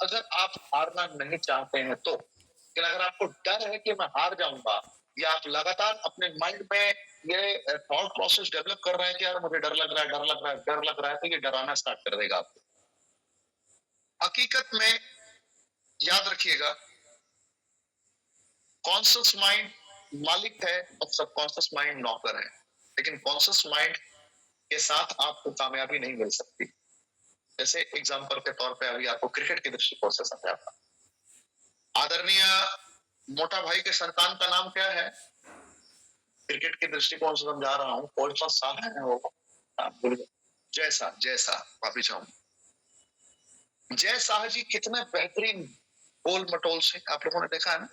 अगर आप हारना नहीं चाहते हैं तो, लेकिन अगर आपको डर है कि मैं हार जाऊंगा, या आप लगातार अपने माइंड में ये थॉट प्रोसेस डेवलप कर रहे हैं कि यार मुझे डर लग रहा है, डर लग रहा है, डर लग रहा है, तो ये डराना स्टार्ट कर देगा आपको। हकीकत में याद रखिएगा, कॉन्शियस माइंड मालिक है और सबकॉन्शियस माइंड नौकर है, लेकिन कॉन्शियस माइंड के साथ आपको कामयाबी नहीं मिल सकती। जैसे एग्जाम्पल के तौर पे अभी आपको क्रिकेट के दृष्टिकोण से समझाता। आदरणीय मोटा भाई के संतान का नाम क्या है? क्रिकेट के दृष्टिकोण से समझा रहा हूँ, कौन सा शाह है वो? जय शाह, जय शाह, माफी चाहूंगा। जय शाह जी कितने बेहतरीन गोल मटोल से, आप लोगों ने देखा है ना,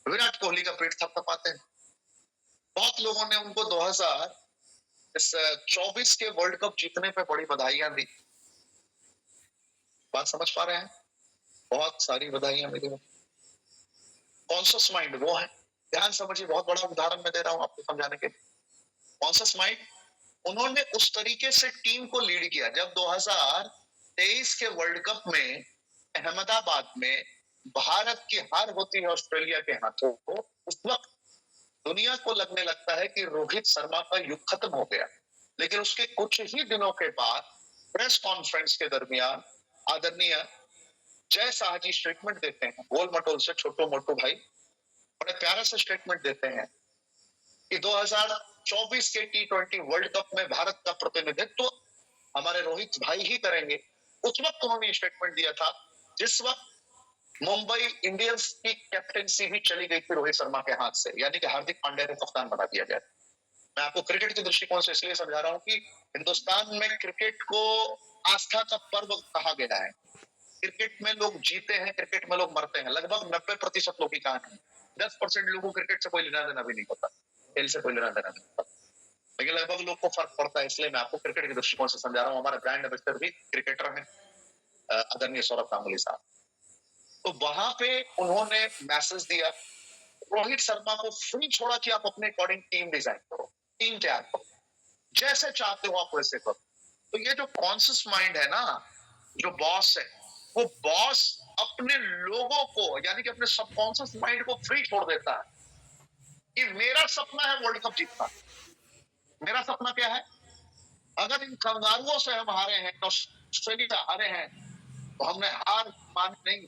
विराट कोहली का पेट थपथपाते हैं। बहुत लोगों ने उनको 2024 के वर्ल्ड कप जीतने पे बड़ी बधाइयां दी। बात समझ पा रहे हैं? बहुत सारी बधाइयां मिली। कॉन्शियस माइंड वो है, ध्यान समझिए, बहुत बड़ा उदाहरण मैं दे रहा हूं आपको समझाने के। कॉन्शियस माइंड, उन्होंने उस तरीके से टीम को लीड किया। जब 2023 के वर्ल्ड कप में अहमदाबाद में भारत की हार होती है ऑस्ट्रेलिया के हाथों को, उस वक्त दुनिया को लगने लगता है कि रोहित शर्मा का युग खत्म हो गया। लेकिन उसके कुछ ही दिनों के बाद प्रेस कॉन्फ्रेंस के दरमियान आदरणीय जय शाह जी स्टेटमेंट देते हैं, गोल मटोल से छोटू मोटू भाई बड़े प्यारे से स्टेटमेंट देते हैं कि 2024 के T20 वर्ल्ड कप में भारत का प्रतिनिधित्व हमारे रोहित भाई ही करेंगे। उस वक्त उन्होंने स्टेटमेंट दिया था जिस वक्त मुंबई इंडियंस की कैप्टेंसी भी चली गई थी रोहित शर्मा के हाथ से, यानी कि हार्दिक पांड्या को कप्तान बना दिया जाए। मैं आपको क्रिकेट के दृष्टिकोण से इसलिए समझा रहा हूं कि हिंदुस्तान में क्रिकेट को आस्था का पर्व कहा गया है। क्रिकेट में लोग जीते हैं, क्रिकेट में लोग मरते हैं। लगभग 90% लोगों की कहानी है। 10% लोगों को क्रिकेट से कोई लेना देना भी नहीं होता, खेल से कोई लेना देना नहीं होता, लेकिन लगभग लोग को फर्क पड़ता है। इसलिए मैं आपको क्रिकेट के दृष्टिकोण से समझा रहा हूँ। हमारे ब्रांड एम्बेसडर भी क्रिकेटर हैं, आदरणीय सौरभ गांगुली साहब। तो वहां पे उन्होंने मैसेज दिया रोहित शर्मा को फ्री छोड़ा कि आप अपने अकॉर्डिंग टीम डिजाइन करो, टीम तैयार करो, जैसे चाहते हो आप वैसे करो। तो ये जो कॉन्शियस माइंड है ना, जो बॉस है, वो बॉस अपने लोगों को यानी कि अपने सबकॉन्शियस माइंड को फ्री छोड़ देता है कि मेरा सपना है वर्ल्ड कप जीतना। मेरा सपना क्या है? अगर इन कंगारुओं से हम हारे हैं, ऑस्ट्रेलिया हारे हैं, तो हमने हार मानी नहीं।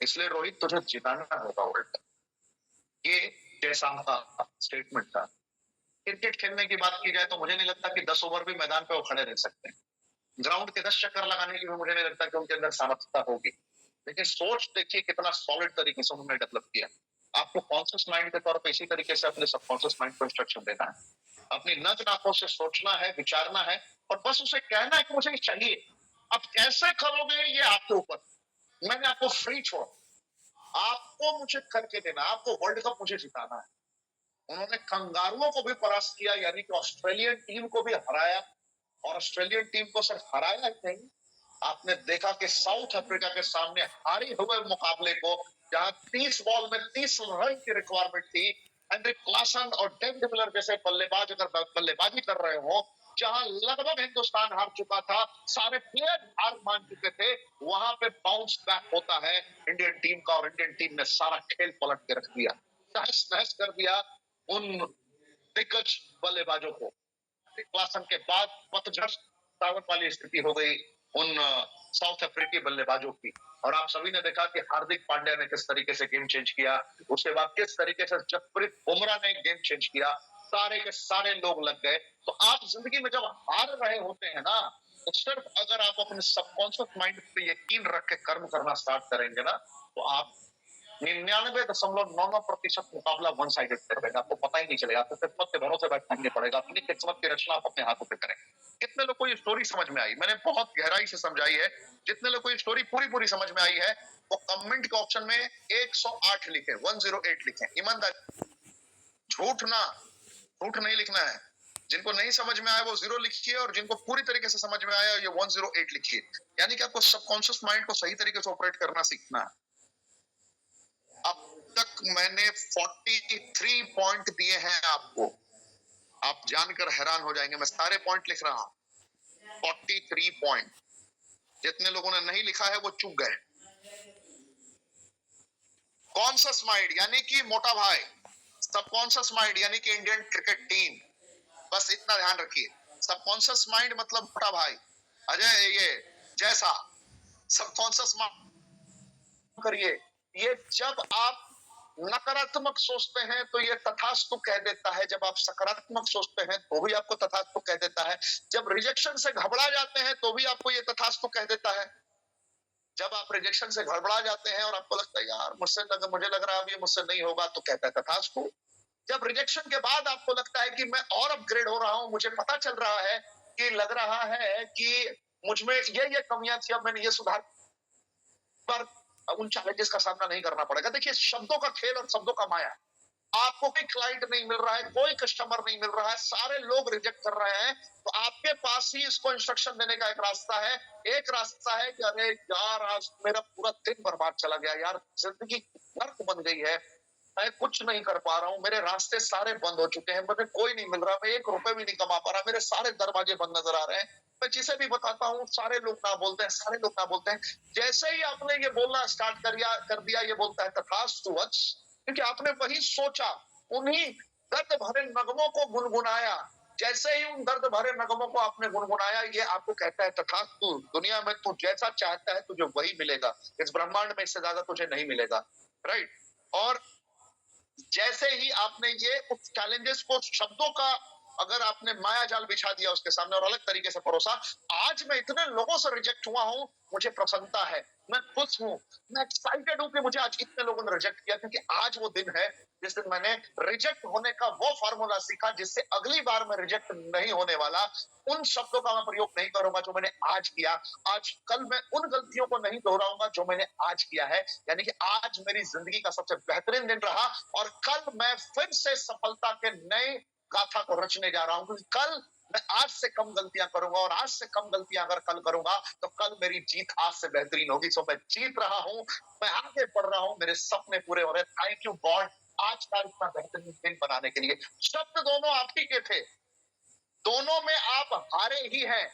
इसलिए रोहित तुझे जिताना होगा वर्ल्ड कप। ये जयशाह का स्टेटमेंट था। क्रिकेट खेलने की बात की जाए तो मुझे नहीं लगता कि 10 ओवर भी मैदान पे वो खड़े रह सकते हैं। ग्राउंड के 10 चक्कर लगाने की भी मुझे नहीं लगता कि उनके अंदर सामर्थ्यता होगी। लेकिन सोच देखिए कितना सॉलिड तरीके से उन्होंने डेवलप किया। आपको कॉन्शियस माइंड के तौर पर इसी तरीके से अपने सबकॉन्शियस माइंड को इंस्ट्रक्शन देना है। अपनी नज नाकों से सोचना है, विचारना है और बस उसे कहना है कि मुझे ये चाहिए। अब कैसे करोगे ये आपके ऊपर। मैंने आपको फ्री छोड़ा, आपको मुझे करके देना, आपको वर्ल्ड कप मुझे जिताना है। उन्होंने कंगारुओं को भी परास्त किया, यानी कि ऑस्ट्रेलियन टीम को भी हराया। और ऑस्ट्रेलियन टीम को सिर्फ हराया ही नहीं, आपने देखा कि साउथ अफ्रीका के सामने हारे हुए मुकाबले को, जहां 30 बॉल में 30 रन की रिक्वायरमेंट थी, हेनरिक क्लासन और डेन डिविलियर जैसे बल्लेबाज अगर बल्लेबाजी कर रहे हो, जहां लगभग हिंदुस्तान हार चुका था, सारे प्लेयर हार मान चुके थे, वहां पे बाउंस बैक होता है इंडियन टीम का और इंडियन टीम ने सारा खेल पलट के रख दिया, तहस नहस कर दिया उन दिग्गज बल्लेबाजों को। क्लासन के बाद पतझड़ सावन वाली स्थिति हो गई उन साउथ अफ्रीकी बल्लेबाजों की। और आप सभी ने देखा कि हार्दिक पांड्या ने किस तरीके से गेम चेंज किया, उसके बाद किस तरीके से जसप्रीत बुमराह ने गेम चेंज किया, सारे के सारे लोग लग गए। तो आप जिंदगी में जब हार रहे होते हैं ना, तो सिर्फ अगर आप अपने सबकॉन्शियस माइंड पे यकीन रख के कर्म करना स्टार्ट करेंगे ना, तो आप 99.99% मुकाबला वन साइडेड कर देगा। आपको पता ही नहीं चलेगा, आपको किस्मत के भरोसे बैठना पड़ेगा। अपनी किस्मत की रचना आप अपने हाथों पे करें। कितने लोग को ये स्टोरी समझ में आई? मैंने बहुत गहराई से समझाई है। जितने लोग को ये स्टोरी पूरी पूरी समझ में आई है, वो कमेंट के ऑप्शन में 108 लिखे, 108 लिखे। ईमानदार, झूठ ना, झूठ नहीं लिखना है। जिनको नहीं समझ में आया वो 0 लिखिए, और जिनको पूरी तरीके से समझ में आया ये 108 लिखिए। यानी कि आपको सबकॉन्शियस माइंड को सही तरीके से ऑपरेट करना सीखना है। अब तक मैंने 43 पॉइंट दिए हैं आपको, आप जानकर हैरान हो जाएंगे। मैं सारे पॉइंट लिख रहा हूं, 43 पॉइंट। जितने लोगों ने नहीं लिखा है वो चूक गए। कॉन्शियस माइंड यानी कि मोटा भाई, सबकॉन्शियस माइंड यानी कि इंडियन क्रिकेट टीम। बस इतना ध्यान रखिए, सबकॉन्शियस माइंड मतलब मोटा भाई अजय, ये जैसा सबकॉन्शियस माइंड करिए। ये जब आप नकारात्मक सोचते हैं तो ये तथास्तु कह देता है, जब आप सकारात्मक सोचते हैं तो भी आपको तथास्तु कह देता है, जब रिजेक्शन से घबरा जाते हैं तो भी आपको ये तथास्तु कह देता है। जब आप रिजेक्शन से घबरा जाते हैं और आपको लगता है यार मुझे लग रहा है अब ये मुझसे नहीं होगा, तो कहता है तथास्तु। जब रिजेक्शन के बाद आपको लगता है कि मैं और अपग्रेड हो रहा हूं, मुझे पता चल रहा है कि लग रहा है कि मुझमें ये कमियां थी, अब मैंने ये सुधार पर उन चैलेंजेस का सामना नहीं करना पड़ेगा। देखिए, शब्दों का खेल और शब्दों का माया। आपको कोई क्लाइंट नहीं मिल रहा है, कोई कस्टमर नहीं मिल रहा है, सारे लोग रिजेक्ट कर रहे हैं, तो आपके पास ही इसको इंस्ट्रक्शन देने का एक रास्ता है। एक रास्ता है कि अरे यार आज मेरा पूरा दिन बर्बाद चला गया, यार जिंदगी नर्क बन गई है, मैं कुछ नहीं कर पा रहा हूँ, मेरे रास्ते सारे बंद हो चुके हैं, मुझे कोई नहीं मिल रहा, मैं 1 रुपए भी नहीं कमा पा रहा, मेरे सारे दरवाजे बंद नजर आ रहे हैं, मैं जिसे भी बताता हूँ सारे लोग ना बोलते हैं, सारे लोग ना बोलते हैं। जैसे ही आपने ये बोलना स्टार्ट कर दिया, ये बोलता है तथास्तु वत्स, क्योंकि आपने वही सोचा, उन्हीं दर्द भरे नगमों को गुनगुनाया। जैसे ही उन दर्द भरे नगमों को आपने गुनगुनाया, ये आपको कहता है तथास्तु, दुनिया में तू जैसा चाहता है तुझे वही मिलेगा, इस ब्रह्मांड में इससे ज्यादा तुझे नहीं मिलेगा, राइट। और जैसे ही आपने ये उस चैलेंजेस को शब्दों का अगर आपने माया जाल बिछा दिया उसके सामने और अलग तरीके से परोसा, आज मैं इतने लोगों से रिजेक्ट हुआ हूं, मुझे प्रसन्नता है, मैं खुश हूं, मैं एक्साइटेड हूं कि मुझे आज इतने लोगों ने रिजेक्ट किया, क्योंकि आज वो दिन है जिस दिन मैंने रिजेक्ट होने का वो फॉर्मूला सीखा जिससे अगली बार मैं रिजेक्ट नहीं होने वाला। उन शब्दों का मैं प्रयोग नहीं करूंगा जो मैंने आज किया। आज कल मैं उन गलतियों को नहीं दोहराऊंगा जो मैंने आज किया है। यानी कि आज मेरी जिंदगी का सबसे बेहतरीन दिन रहा और कल मैं फिर से सफलता के नए गाथा को रचने जा रहा हूं, क्योंकि कल मैं आज से कम गलतियां करूंगा, और आज से कम गलतियां अगर कल करूंगा तो कल मेरी जीत आज से बेहतरीन होगी। सो मैं जीत रहा हूं, मैं आगे बढ़ रहा हूं, मेरे सपने पूरे हो रहे हैं। थैंक यू गॉड आज का इतना बेहतरीन दिन बनाने के लिए। शब्द दोनों आप ही के थे, दोनों में आप हारे ही हैं,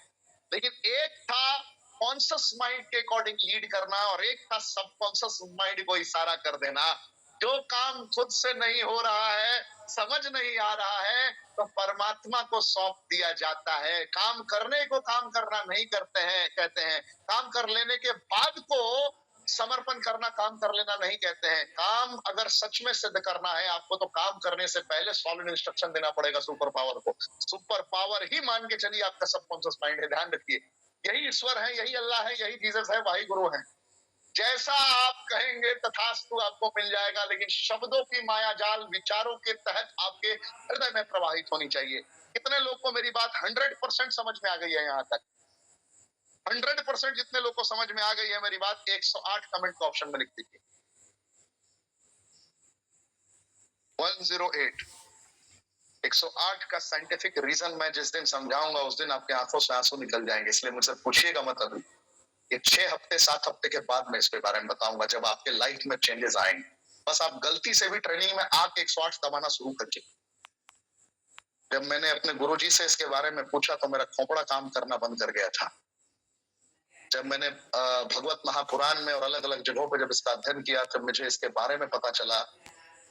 लेकिन एक था कॉन्शियस माइंड के अकॉर्डिंग लीड करना, और एक था सबकॉन्शियस माइंड को इशारा कर देना। जो काम खुद से नहीं हो रहा है, समझ नहीं आ रहा है, तो परमात्मा को सौंप दिया जाता है। काम करने को काम करना नहीं करते हैं, कहते हैं काम कर लेने के बाद को समर्पण करना काम कर लेना नहीं कहते हैं। काम अगर सच में सिद्ध करना है आपको, तो काम करने से पहले सॉलिड इंस्ट्रक्शन देना पड़ेगा सुपर पावर को। सुपर पावर ही मान के चलिए आपका सबकॉन्शियस माइंड है, ध्यान रखिए। यही ईश्वर है, यही अल्लाह है, यही जीसस है, वही गुरु है। जैसा आप कहेंगे तथास्तु आपको मिल जाएगा, लेकिन शब्दों की माया जाल विचारों के तहत आपके हृदय में प्रवाहित होनी चाहिए। कितने लोग को मेरी बात 100% समझ में आ गई है? यहाँ तक 100% जितने लोग को समझ में आ गई है मेरी बात, 108 कमेंट का ऑप्शन में लिख दीजिए। 108 108 का साइंटिफिक रीजन मैं जिस दिन समझाऊंगा उस दिन आपके आंखों से आंसू निकल जाएंगे, इसलिए मुझसे पूछिएगा मत अभी। ये 6 हफ्ते 7 हफ्ते के बाद मैं इसके बारे में बताऊंगा, जब आपके लाइफ में चेंजेस आएंगे। बस आप गलती से भी ट्रेनिंग में आके 108 दबाना शुरू करिए। जब मैंने अपने गुरुजी से इसके बारे में पूछा तो मेरा खोपड़ा काम करना बंद कर गया था। जब मैंने भगवत महापुराण में और अलग अलग जगहों पर जब इसका अध्ययन किया, तब मुझे इसके बारे में पता चला,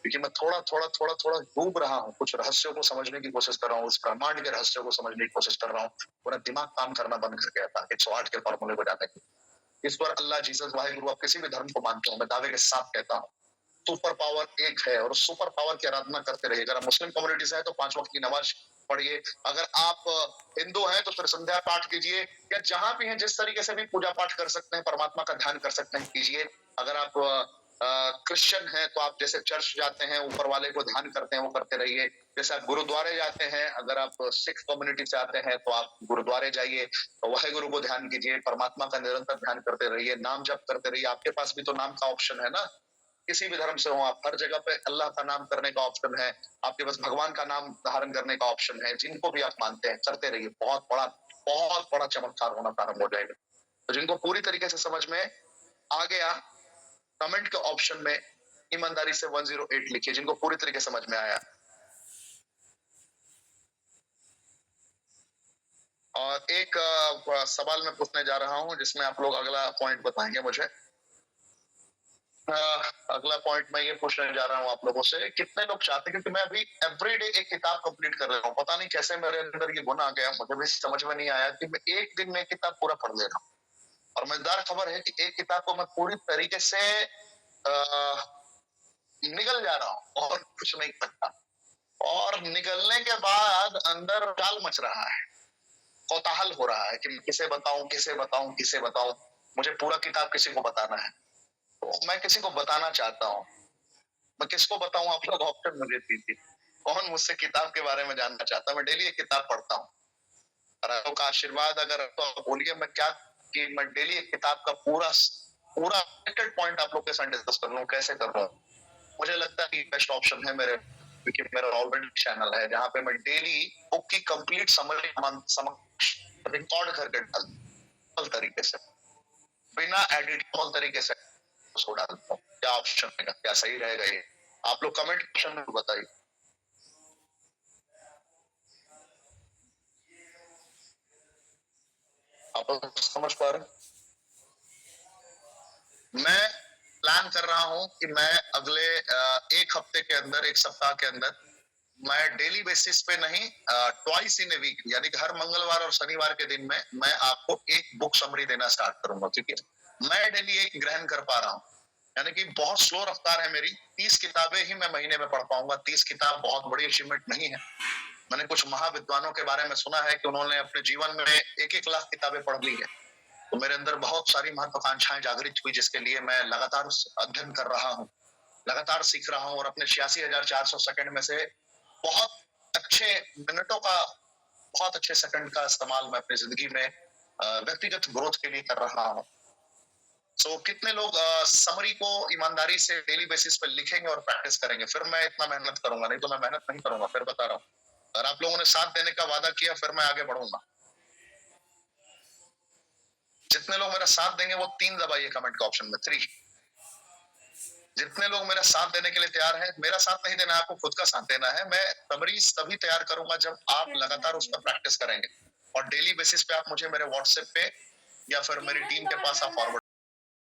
क्योंकि मैं थोड़ा थोड़ा डूब रहा हूँ, कुछ रहस्यों को समझने की कोशिश कर रहा हूँ, उस ब्रह्मांड के रहस्यों को समझने की कोशिश कर रहा हूँ। पूरा दिमाग काम करना बंद कर गया था 108 के फॉर्मूले को जाने के। ईश्वर, अल्लाह, जीसस, वाहिगुरु, आप किसी भी धर्म को मानते हो, मैं दावे के साथ कहता हूँ सुपर पावर एक है, और सुपर पावर की आराधना करते रहिए। अगर आप मुस्लिम कम्युनिटी से है तो 5 वक्त की नमाज पढ़िए। अगर आप हिंदू हैं तो फिर संध्या पाठ कीजिए, या जहां भी हैं जिस तरीके से भी पूजा पाठ कर सकते हैं, परमात्मा का ध्यान कर सकते हैं, कीजिए। अगर आप क्रिश्चियन हैं तो आप जैसे चर्च जाते हैं, ऊपर वाले को ध्यान करते हैं, वो करते रहिए। जैसे आप गुरुद्वारे जाते हैं, अगर आप सिख कम्युनिटी से आते हैं तो आप गुरुद्वारे जाइए, तो वाहिगुरु को ध्यान कीजिए, परमात्मा का निरंतर ध्यान करते रहिए, नाम जप करते रहिए। आपके पास भी तो नाम का ऑप्शन है ना, किसी भी धर्म से हो आप, हर जगह पे अल्लाह का नाम करने का ऑप्शन है, आपके पास भगवान का नाम धारण करने का ऑप्शन है। जिनको भी आप मानते हैं करते रहिए, बहुत बड़ा चमत्कार होना प्रारंभ हो जाएगा। तो जिनको पूरी तरीके से समझ में आ गया, कमेंट के ऑप्शन में ईमानदारी से 108 लिखिए, जिनको पूरी तरीके से समझ में आया। और एक सवाल मैं पूछने जा रहा हूं, जिसमें आप लोग अगला पॉइंट बताएंगे मुझे। अगला पॉइंट मैं ये पूछने जा रहा हूँ आप लोगों से, कितने लोग चाहते हैं, क्योंकि मैं अभी एवरीडे एक किताब कंप्लीट कर रहा हूँ, पता नहीं कैसे मेरे अंदर ये गुण आ गया, मुझे भी समझ में नहीं आया कि मैं एक दिन में किताब पूरा पढ़ ले रहा हूँ। और मजेदार खबर है कि एक किताब को मैं पूरी तरीके से निगल जा रहा हूँ और कुछ नहीं करता, और निकलने के बाद अंदर काल मच रहा है, कौतूहल हो रहा है कि मैं किसे बताऊं। मुझे पूरा किताब किसी को बताना है, तो मैं किसी को बताना चाहता हूँ। मैं किसको बताऊं? आप लोग ऑप्शन मुझे दीजिए, कौन मुझसे किताब के बारे में जानना चाहता है? मैं डेली एक किताब पढ़ता हूँ, और आपका आशीर्वाद अगर तो आप बोलिए मैं क्या, कि मैं डेली एक किताब का पूरा पॉइंट आप लोग के साथ डिस्कस कर लूं, कैसे कर रहा हूँ। मुझे लगता है कि बेस्ट ऑप्शन है मेरे, क्योंकि मेरा ऑलरेडी चैनल है जहाँ पे मैं डेली बुक की कंप्लीट समरी समक्ष रिकॉर्ड करके डालता तरीके से, बिना एडिट तरीके से उसको डालता हूँ। क्या ऑप्शन रहेगा, क्या सही रहेगा? ये आप लोग कमेंट सेक्शन में बताइए। आप लोग समझ पा रहे? मैं प्लान कर रहा हूं कि मैं अगले एक हफ्ते के अंदर, एक सप्ताह के अंदर, मैं डेली बेसिस पे नहीं, ट्वाइस इन ए वीक, यानी कि हर मंगलवार और शनिवार के दिन में मैं आपको एक बुक समरी देना स्टार्ट करूंगा, क्योंकि मैं डेली एक ग्रहण कर पा रहा हूँ। यानी कि बहुत स्लो रफ्तार है मेरी, 30 किताबें ही मैं महीने में पढ़ पाऊंगा। 30 किताब बहुत बड़ी अचीवमेंट नहीं है। मैंने कुछ महाविद्वानों के बारे में सुना है कि उन्होंने अपने जीवन में 1-1 लाख किताबें पढ़ ली है। तो मेरे अंदर बहुत सारी महत्वाकांक्षाएं जागृत हुई, जिसके लिए मैं लगातार अध्ययन कर रहा हूँ, लगातार सीख रहा हूँ, और अपने 86,400 सेकंड में से बहुत अच्छे मिनटों का, बहुत अच्छे सेकंड का इस्तेमाल मैं अपनी जिंदगी में व्यक्तिगत ग्रोथ के लिए कर रहा हूँ। सो कितने लोग समरी को ईमानदारी से डेली बेसिस पे लिखेंगे और प्रैक्टिस करेंगे? फिर मैं इतना मेहनत करूंगा, नहीं तो मैं मेहनत नहीं करूंगा, फिर बता रहा हूँ। अगर आप लोगों ने साथ देने का वादा किया फिर मैं आगे बढ़ूंगा। जितने लोग मेरा साथ देंगे वो 3 दबाइए कमेंट के ऑप्शन में, 3। जितने लोग मेरा साथ देने के लिए तैयार हैं, मेरा साथ नहीं देना है, आपको खुद का साथ देना है। मैं समरीज तभी तैयार करूंगा जब आप लगातार उस पर प्रैक्टिस करेंगे और डेली बेसिस पे आप मुझे मेरे व्हाट्सएप पे या फिर मेरी टीम के पास आप फॉरवर्ड